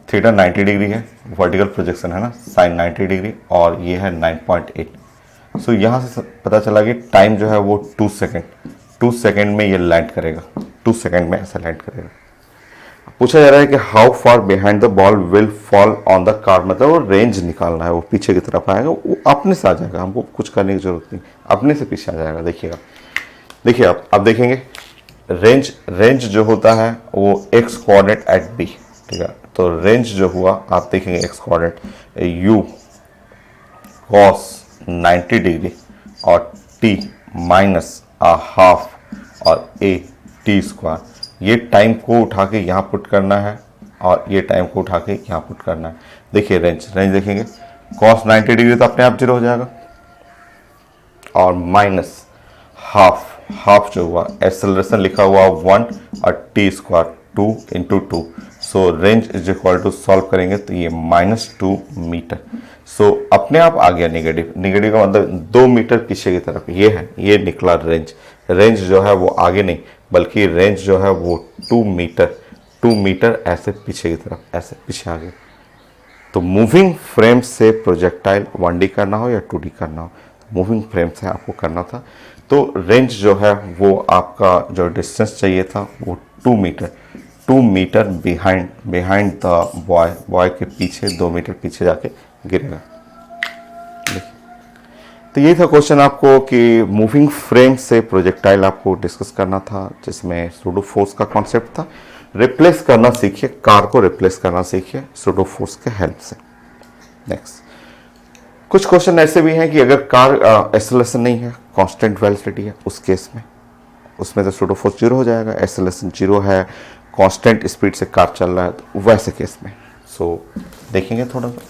थीटा 90 डिग्री है, वर्टिकल प्रोजेक्शन है ना, साइन 90 डिग्री और ये है 9.8। सो यहाँ से पता चला कि टाइम जो है वो 2 सेकेंड में ये लैंड करेगा, 2 सेकेंड में ऐसा लैंड करेगा। पूछा जा रहा है कि how far behind the ball will fall on the car, मतलब वो रेंज निकालना है, वो पीछे की तरफ आएगा, वो अपने से आ जाएगा, हमको कुछ करने की जरूरत नहीं, अपने से पीछे आ जाएगा। देखिएगा, देखिए आप देखेंगे रेंज जो होता है वो एक्स कोऑर्डिनेट एट बी। ठीक है, तो रेंज जो हुआ आप देखेंगे x coordinate U cos 90 degree और टी -12 और a t², ये टाइम को उठा के यहाँ पुट करना है और ये टाइम को उठा के यहाँ पुट करना है। देखिए रेंज देखेंगे, कॉस 90 डिग्री तो अपने आप 0 हो जाएगा और हाफ जो हुआ, एक्सेलरेशन लिखा हुआ 1 और t² 2 × 2, so range is equal to solve करेंगे तो ये -2 मीटर। सो अपने आप आ गया नेगेटिव का मतलब 2 मीटर पीछे की तरफ, ये है, ये निकला रेंज जो है वो आगे नहीं बल्कि रेंज जो है वो 2 मीटर ऐसे पीछे की तरफ, ऐसे पीछे आ गए। तो मूविंग फ्रेम से प्रोजेक्टाइल 1D करना हो या 2D करना हो, मूविंग फ्रेम से आपको करना था। तो रेंज जो है वो आपका जो डिस्टेंस चाहिए था वो 2 मीटर बिहाइंड द बॉय के पीछे 2 मीटर पीछे जाके गिरेगा। तो यही था क्वेश्चन आपको कि मूविंग फ्रेम से प्रोजेक्टाइल आपको डिस्कस करना था, जिसमें सूडो फोर्स का कॉन्सेप्ट था। रिप्लेस करना सीखिए, कार को रिप्लेस करना सीखिए सूडो फोर्स के हेल्प से। नेक्स्ट कुछ क्वेश्चन ऐसे भी हैं कि अगर कार एक्सेलरेशन नहीं है, कांस्टेंट वेलोसिटी है, उस केस में उसमें तो सूडो फोर्स 0 हो जाएगा। एक्सेलरेशन 0 है, कांस्टेंट स्पीड से कार चल रहा है, तो वैसे केस में सो देखेंगे थोड़ा सा।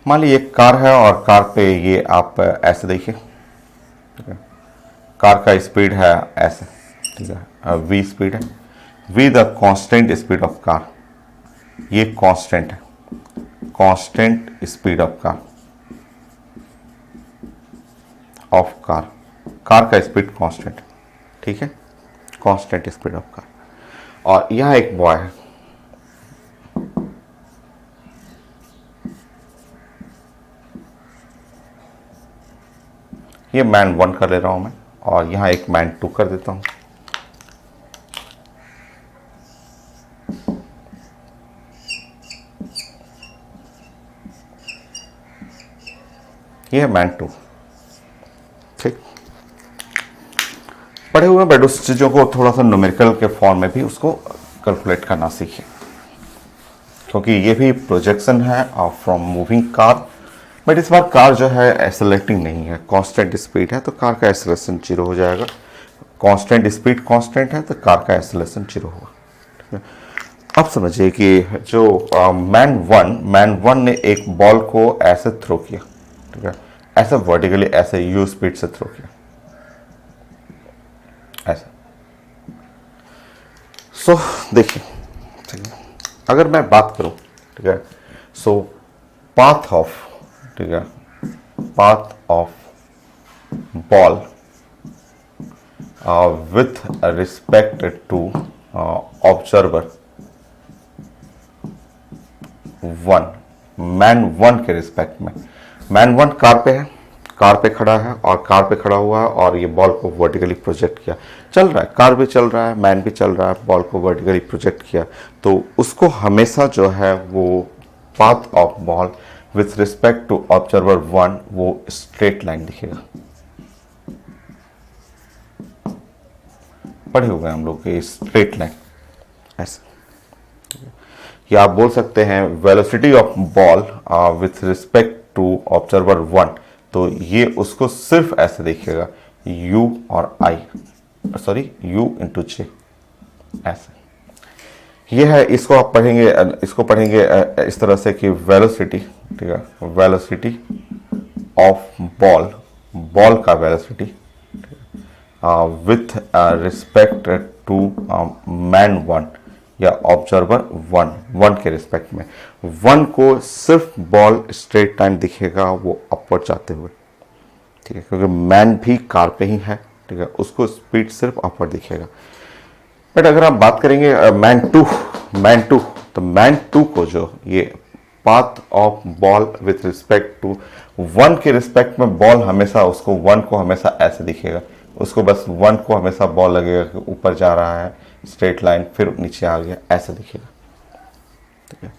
मान लीजिए एक कार है और कार पे ये आप ऐसे देखिए, ठीक है, कार का स्पीड है ऐसे, ठीक है, v स्पीड है, v the constant speed of car, ये कांस्टेंट है, constant speed of car, car का स्पीड कांस्टेंट, ठीक है, कांस्टेंट स्पीड ऑफ कार। और यहाँ एक बॉय है, ये मैन 1 कर ले रहा हूं मैं, और यहां एक मैन 2 कर देता हूं। ये है मैन 2, ठीक। पढ़े हुए बैठ उस चीजों को थोड़ा सा न्यूमेरिकल के फॉर्म में भी उसको कैलकुलेट करना सीखिए, क्योंकि ये भी प्रोजेक्शन है फ्रॉम मूविंग कार, बट इस बार कार जो है एक्सेलरेटिंग नहीं है, कांस्टेंट स्पीड है, तो कार का एक्सेलरेशन 0 हो जाएगा। कांस्टेंट स्पीड कांस्टेंट है तो कार का एक्सेलरेशन 0 होगा, ठीक है। अब समझिए कि जो मैन वन ने एक बॉल को ऐसे थ्रो किया, ठीक है, ऐसे वर्टिकली, ऐसे यू स्पीड से थ्रो किया, ऐसा। सो देखिए, ठीक है, अगर मैं बात करूं, ठीक है, सो पाथ ऑफ, ठीक है, path of ball with respect to observer 1, man 1 के रिस्पेक्ट में, मैन 1 कार पे है, कार पे खड़ा है, और कार पे खड़ा हुआ है और ये बॉल को वर्टिकली प्रोजेक्ट किया, चल रहा है, कार भी चल रहा है, मैन भी चल रहा है, बॉल को वर्टिकली प्रोजेक्ट किया, तो उसको हमेशा जो है वो path of ball with respect to observer 1 वो स्ट्रेट लाइन दिखेगा। पढ़े हुए हम लोग के स्ट्रेट लाइन ऐसे, या आप बोल सकते हैं velocity of ball with respect to observer 1, तो ये उसको सिर्फ ऐसे देखिएगा, u और i, सॉरी u इंटू जे, ऐसे। ये है, इसको आप पढ़ेंगे, इसको पढ़ेंगे इस तरह से कि वेलोसिटी, ठीक है, वेलोसिटी ऑफ बॉल, बॉल का velocity with respect to man 1 या ऑब्जर्वर 1 के रिस्पेक्ट में, 1 को सिर्फ बॉल स्ट्रेट लाइन दिखेगा वो अपवर्ड जाते हुए, ठीक है, क्योंकि मैन भी कार पे ही है, ठीक है, उसको स्पीड सिर्फ अपवर्ड दिखेगा। बट अगर आप बात करेंगे मैन 2, तो मैन 2 को जो ये path of ball with respect to 1 के रिस्पेक्ट में बॉल हमेशा उसको 1 को हमेशा ऐसे दिखेगा, उसको बस 1 को हमेशा बॉल लगेगा कि ऊपर जा रहा है स्ट्रेट लाइन, फिर नीचे आ गया, ऐसे दिखेगा, ठीक है।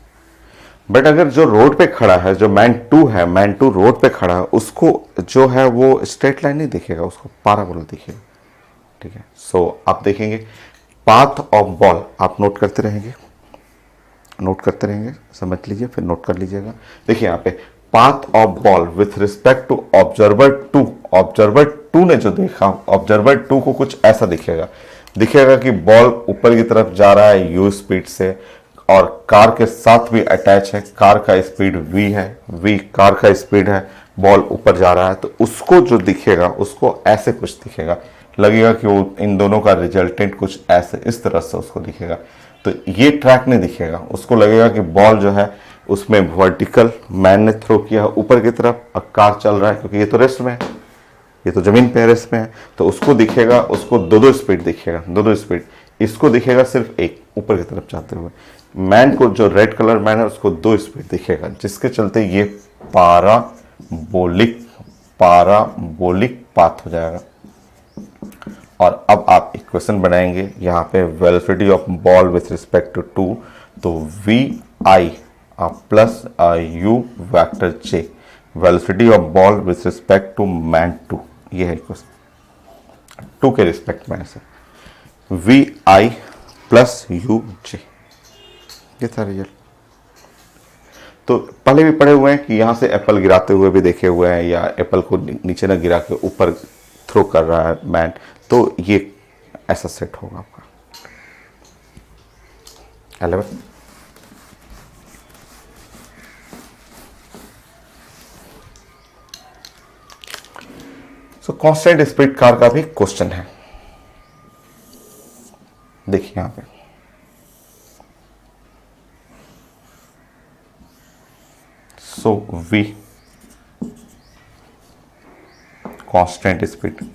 बट अगर जो रोड पे खड़ा है, जो मैन 2 है, मैन 2 रोड पे खड़ा है, उसको जो है वो स्ट्रेट लाइन नहीं दिखेगा, उसको पैराबोला दिखेगा, ठीक है। सो आप देखेंगे पाथ ऑफ बॉल, आप नोट करते रहेंगे, समझ लीजिए, फिर नोट कर लीजिएगा। देखिए यहाँ पे path of ball with respect to observer 2, observer 2 ने जो देखा, ऑब्जर्वर 2 को कुछ ऐसा दिखेगा कि बॉल ऊपर की तरफ जा रहा है यू स्पीड से, और कार के साथ भी अटैच है, कार का स्पीड v है, v कार का स्पीड है, बॉल ऊपर जा रहा है, तो उसको जो दिखेगा उसको ऐसे कुछ दिखेगा, लगेगा कि वो इन दोनों का रिजल्टेंट कुछ ऐसे इस तरह से उसको दिखेगा। तो ये ट्रैक नहीं दिखेगा, उसको लगेगा कि बॉल जो है उसमें वर्टिकल मैन ने थ्रो किया ऊपर की तरफ, और कार चल रहा है, क्योंकि ये तो रेस्ट में है, ये तो जमीन पे रेस्ट में है, तो उसको दिखेगा, उसको दो स्पीड दिखेगा, दो स्पीड, इसको दिखेगा सिर्फ एक ऊपर की तरफ जाते हुए। मैन को, जो रेड कलर मैन है, उसको 2 स्पीड दिखेगा, जिसके चलते ये पाराबोलिक पाथ हो जाएगा। और अब आप इक्वेशन बनाएंगे यहाँ पे, velocity of ball with respect to 2, तो vi plus u vector j, velocity of ball with respect to man two, ये है क्वेश्चन, टू के रिस्पेक्ट में ऐसे V I plus U J, ये था रिजल्ट। तो पहले भी पढ़े हुए हैं कि यहां से एप्पल गिराते हुए भी देखे हुए हैं, या एप्पल को नीचे ना गिरा के ऊपर थ्रो कर रहा है मैन, तो ये ऐसा सेट होगा आपका 11। सो कांस्टेंट स्पीड कार का भी क्वेश्चन है, देखिए यहां पे सो v constant speed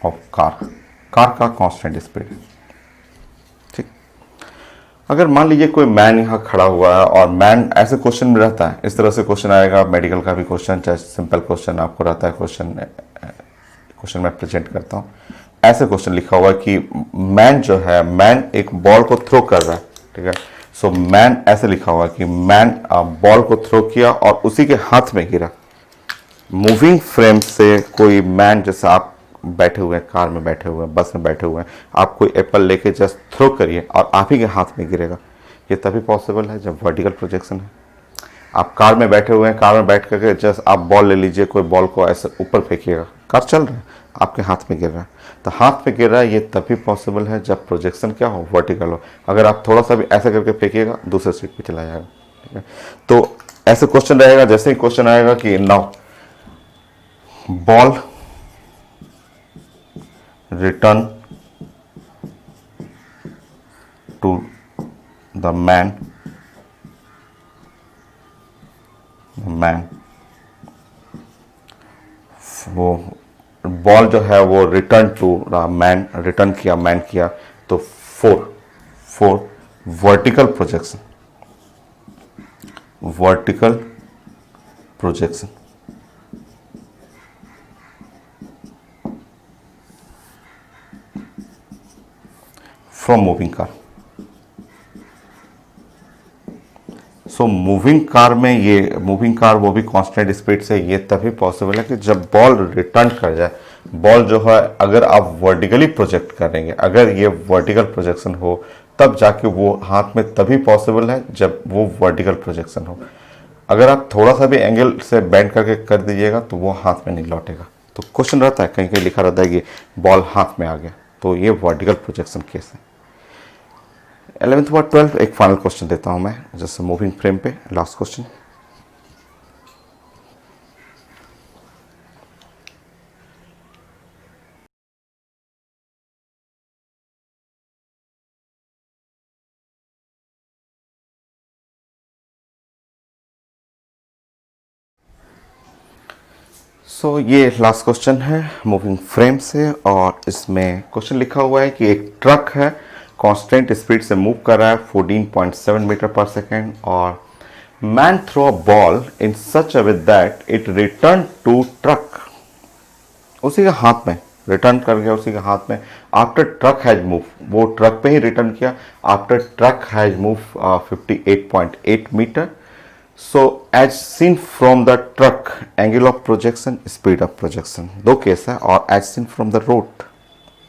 of car का कांस्टेंट स्पीड, ठीक। अगर मान लीजिए कोई मैन यहां खड़ा हुआ है और मैन, ऐसे क्वेश्चन में रहता है, इस तरह से क्वेश्चन आएगा, मेडिकल का भी क्वेश्चन, चाहे सिंपल क्वेश्चन आपको रहता है, क्वेश्चन मैं प्रेजेंट करता हूं, ऐसे क्वेश्चन लिखा हुआ है कि मैन जो है, मैन एक बॉल को थ्रो कर रहा है, ठीक है। सो मैन ऐसे लिखा हुआ है कि मैन बॉल को थ्रो किया और उसी के हाथ में गिरा। मूविंग फ्रेम से कोई मैन, जैसे आप बैठे हुए हैं, कार में बैठे हुए हैं, बस में बैठे हुए हैं, आप कोई एप्पल लेके जस्ट थ्रो करिए और आप ही के हाथ में गिरेगा, ये तभी पॉसिबल है जब वर्टिकल प्रोजेक्शन है। आप कार में बैठे हुए हैं, कार में बैठ करके जस्ट आप बॉल ले लीजिए, कोई बॉल को ऐसे ऊपर फेंकिएगा, कार चल रहा है, आपके हाथ में गिर रहा है, तो हाथ में गिर रहा है, ये तभी पॉसिबल है जब प्रोजेक्शन क्या हो, वर्टिकल हो। अगर आप थोड़ा सा भी ऐसे करके फेंकिएगा, दूसरे सीट पे चला जाएगा, ठीक है। तो ऐसे क्वेश्चन रहेगा, जैसे ही क्वेश्चन आएगा कि now ball return to the man, वो बॉल जो है वो रिटर्न टू मैन, रिटर्न किया, मैन किया, तो for vertical projection from moving car. So moving car में, ये मूविंग कार वो भी कांस्टेंट स्पीड से, ये तभी पॉसिबल है कि जब बॉल रिटर्न कर जाए। बॉल जो है अगर आप वर्टिकली प्रोजेक्ट करेंगे, अगर ये वर्टिकल प्रोजेक्शन हो, तब जाके वो हाथ में तभी पॉसिबल है जब वो वर्टिकल प्रोजेक्शन हो। अगर आप थोड़ा सा भी एंगल से बेंड करके कर दीजिएगा तो वो हाथ में नहीं लौटेगा। तो क्वेश्चन रहता है, कहीं कहीं लिखा रहता है कि बॉल हाथ में आ गया, तो ये वर्टिकल प्रोजेक्शन केस है। 11th और 12th एक फाइनल क्वेश्चन देता हूं मैं, जैसे मूविंग फ्रेम पे लास्ट क्वेश्चन। सो ये लास्ट क्वेश्चन है मूविंग फ्रेम से, और इसमें क्वेश्चन लिखा हुआ है कि एक ट्रक है, कांस्टेंट स्पीड से मूव कर रहा है 14.7 मीटर पर सेकेंड, और man throw a ball in such a way that it return to truck, उसी के हाथ में रिटर्न कर गया, उसी के हाथ में, आफ्टर ट्रक हैज मूव, वो ट्रक पे ही रिटर्न किया, after truck has move 58.8 metre. So as seen from the truck, angle of projection, speed of projection, दो केस है, और as seen from the road.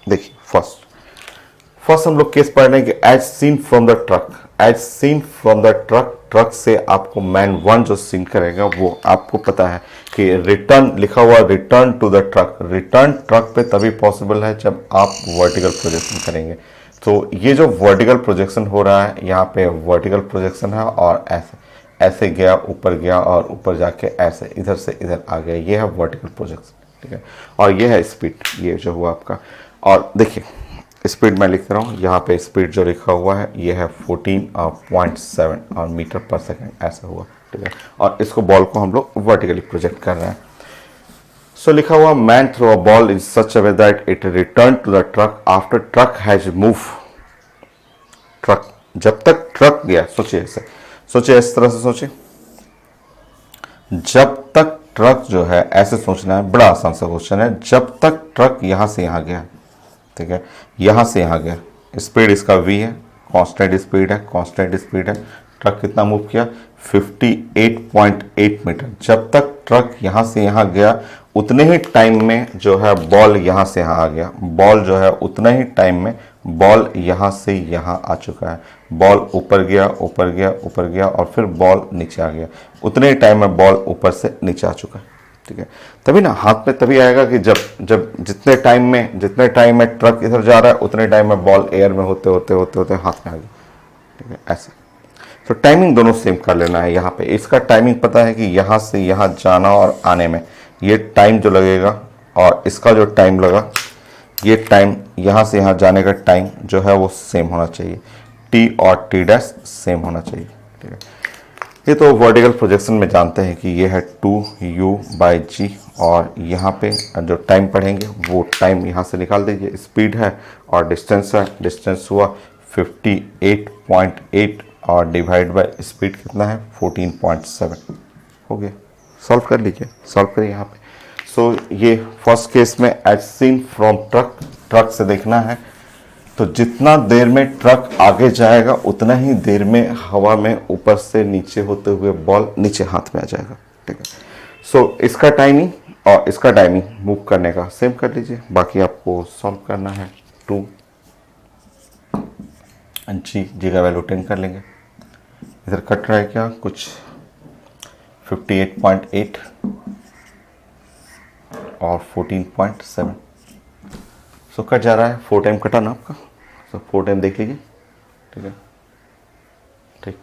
देखिए फर्स्ट हम लोग केस पढ़ रहे हैं कि as seen from the truck, as seen from the truck, truck से आपको मैन वन जो सीन करेगा वो आपको पता है कि रिटर्न लिखा हुआ, return to the truck, return truck पे तभी पॉसिबल है जब आप वर्टिकल प्रोजेक्शन करेंगे। तो ये जो वर्टिकल प्रोजेक्शन हो रहा है, यहाँ पे वर्टिकल प्रोजेक्शन है, और ऐसे गया, ऊपर गया, और ऊपर जाके ऐसे इधर से इधर आ गया, ये है वर्टिकल प्रोजेक्शन, ठीक है। और ये है स्पीड, ये जो हुआ आपका। और देखिए स्पीड मैं लिख रहा हूँ, यहाँ पे स्पीड जो लिखा हुआ है ये है 14.7 और मीटर पर सेकेंड, ऐसा हुआ, ठीक है। और इसको बॉल को हम लोग वर्टिकली प्रोजेक्ट कर रहे हैं। सो लिखा हुआ man throw a ball in such a way that it return to the truck after truck has move, truck जब तक ट्रक गया, सोचिए इस तरह से सोचिए, जब तक ट्रक जो है, ऐसे सोचना है, बड़ा आसान सा क्वेश्चन है, जब तक ट्रक यहां से यहां गया, ठीक है, यहां से यहां गया, स्पीड इसका v है, कांस्टेंट स्पीड है, कांस्टेंट स्पीड है। ट्रक कितना मूव किया? 58.8 मीटर। जब तक ट्रक यहाँ से यहाँ गया उतने ही टाइम में जो है बॉल यहाँ से यहाँ आ गया। बॉल जो है उतने ही टाइम में बॉल यहाँ से यहाँ आ चुका है। बॉल ऊपर गया, ऊपर गया, ऊपर गया और फिर बॉल नीचे आ गया। उतने ही टाइम में बॉल ऊपर से नीचे आ चुका है। ठीक है, तभी ना हाथ में तभी आएगा कि जब जब जितने टाइम में ट्रक इधर जा रहा है उतने टाइम में बॉल एयर में होते होते होते होते हाथ में आ गया। ठीक है, ऐसे। तो टाइमिंग दोनों सेम कर लेना है। यहाँ पे इसका टाइमिंग पता है कि यहाँ से यहाँ जाना और आने में ये टाइम जो लगेगा और इसका जो टाइम लगा, ये टाइम यहाँ से यहाँ जाने का टाइम जो है वो सेम होना चाहिए। टी और टी डैश सेम होना चाहिए। ठीक है, ये तो वर्टिकल प्रोजेक्शन में जानते हैं कि ये है 2u/g और यहाँ पे जो टाइम पढ़ेंगे वो टाइम यहाँ से निकाल दीजिए। स्पीड है और डिस्टेंस है, डिस्टेंस हुआ 58.8 और डिवाइड बाय स्पीड कितना है 14.7। हो गया, सॉल्व कर लीजिए, सॉल्व करिए यहाँ पे। सो ये फर्स्ट केस में as seen from truck, truck से देखना है तो जितना देर में ट्रक आगे जाएगा उतना ही देर में हवा में ऊपर से नीचे होते हुए बॉल नीचे हाथ में आ जाएगा। ठीक है, सो इसका टाइमिंग और इसका टाइमिंग मूव करने का सेम कर लीजिए। बाकी आपको सॉल्व करना है। 2g का वैल्यू 10 कर लेंगे। इधर कट रहा है क्या कुछ 58.8 और 14.7। सो कट जा रहा है, 4 टाइम कटा ना आपका। सो 4 टाइम देख लीजिए। ठीक है, ठीक,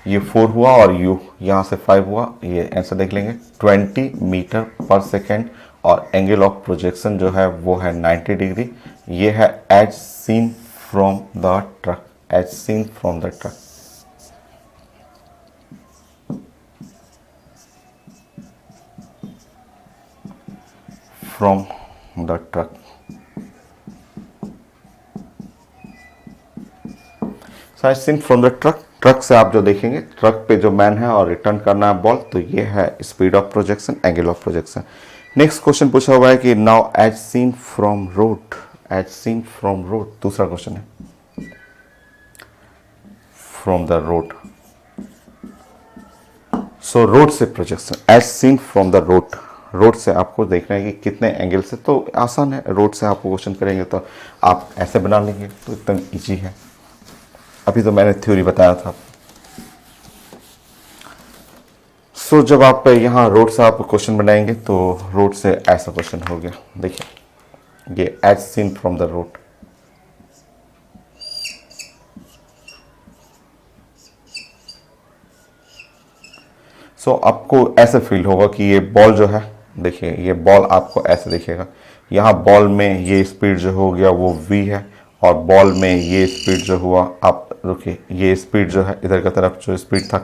ये 4 हुआ और u यहाँ से 5 हुआ। ये आंसर देख लेंगे 20 मीटर पर सेकेंड और एंगल ऑफ प्रोजेक्शन जो है वो है 90 डिग्री। ये है as seen from the truck, as seen from the truck. From the truck. As seen from the truck, truck से आप जो देखेंगे ट्रक पे जो मैन है और रिटर्न करना है बॉल, तो ये है speed of projection, angle of projection. Next question पूछा हुआ है कि now as seen from road, as seen from road. दूसरा क्वेश्चन है from the road. So road से projection as seen from the road. Road से आपको देखना है कि कितने एंगल से, तो आसान है। रोड से आपको क्वेश्चन करेंगे तो आप ऐसे बना लेंगे तो एकदम इजी है। अभी तो मैंने थ्योरी बताया था। सो जब आप यहाँ रोड से आप क्वेश्चन बनाएंगे तो रोड से ऐसा क्वेश्चन हो गया। देखिए ये as seen from the road. So आपको ऐसे फील होगा कि ये बॉल जो है, देखिए ये बॉल आपको ऐसे दिखेगा। यहाँ बॉल में ये स्पीड जो हो गया वो v है और बॉल में ये स्पीड जो हुआ, आप रुकिए, ये स्पीड जो है इधर की तरफ जो स्पीड था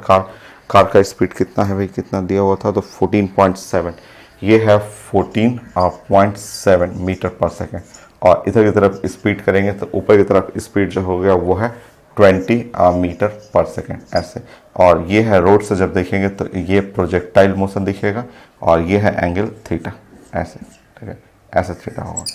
कार का स्पीड कितना है भाई, कितना दिया हुआ था तो 14.7। ये है 14.7 मीटर पर सेकेंड और इधर की तरफ स्पीड करेंगे तो ऊपर की तरफ स्पीड जो हो गया वो है 20 मीटर पर सेकेंड ऐसे। और ये है रोड से जब देखेंगे तो ये प्रोजेक्टाइल मोशन दिखेगा और ये है एंगल थीटा ऐसे। ठीक है, ऐसे थीटा होगा।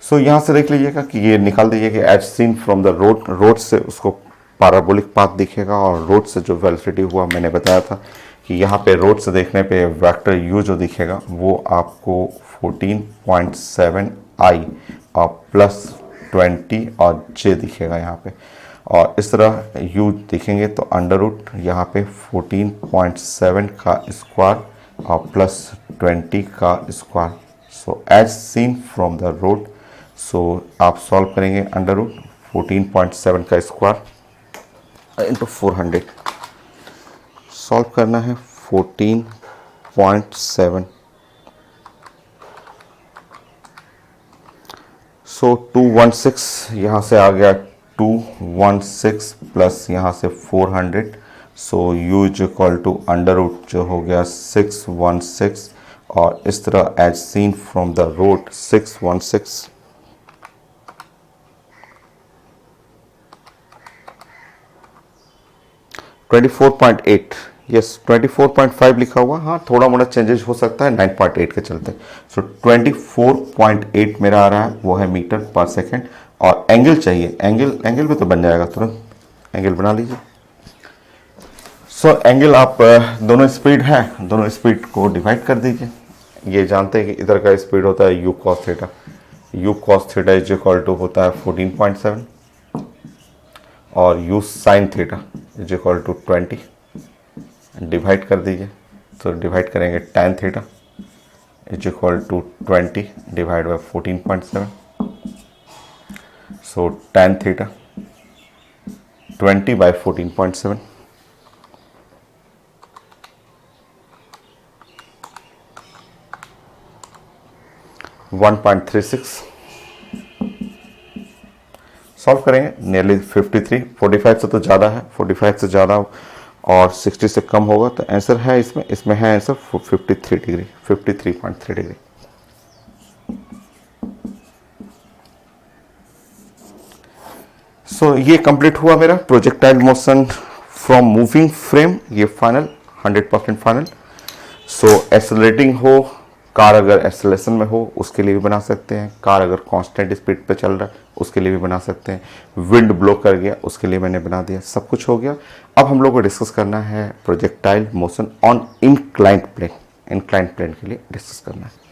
सो यहाँ से देख लीजिएगा कि ये निकाल दीजिए कि as seen from the road. Road से उसको पैराबोलिक पाथ दिखेगा और रोड से जो वेलोसिटी हुआ मैंने बताया था कि यहाँ पे रोड से देखने पे वेक्टर u जो दिखेगा वो आपको 14.7 i और प्लस 20 और j दिखेगा यहाँ पे। और इस तरह u देखेंगे तो अंडर रूट यहाँ पे 14.7 का स्क्वायर और प्लस 20 का square. So as seen from the road. So आप सॉल्व करेंगे अंडर रूट 14.7 का स्क्वायर इंटू 400। सॉल्व करना है 14.7। सो 216 यहाँ से आ गया 216 प्लस यहाँ से 400। So u is equal to under root जो हो गया 616 और इस तरह as seen from the road 616 24.8। Yes 24.5 लिखा हुआ, हाँ थोड़ा मोड़ा चेंजेस हो सकता है 9.8 के चलते। सो 24.8 मेरा आ रहा है वो है मीटर पर सेकेंड और एंगल चाहिए, एंगल भी तो बन जाएगा तुरंत, एंगल बना लीजिए। सो एंगल आप दोनों स्पीड है, दोनों स्पीड को डिवाइड कर दीजिए। ये जानते हैं कि इधर का स्पीड होता है u cos theta, u cos theta is equal to होता है 14.7 और u sin theta is equal to 20। Divide कर दीजिए, तो डिवाइड करेंगे tan theta is equal to 20 divide by 14.7। So tan theta 20 by 14.7 1.36। Solve करेंगे, नियरली 53, 45 से तो ज़्यादा है, 45 से ज़्यादा और 60 से कम होगा तो आंसर है इसमें है आंसर 53 डिग्री, 53.3 डिग्री। सो ये कंप्लीट हुआ मेरा projectile motion from moving frame, ये फाइनल 100% फाइनल। सो एक्सेलरेटिंग हो, कार अगर एक्सेलरेशन में हो उसके लिए भी बना सकते हैं, कार अगर कांस्टेंट स्पीड पे चल रहा है उसके लिए भी बना सकते हैं, विंड ब्लो कर गया उसके लिए मैंने बना दिया, सब कुछ हो गया। अब हम लोग को डिस्कस करना है projectile motion on inclined plane, inclined plane के लिए डिस्कस करना है।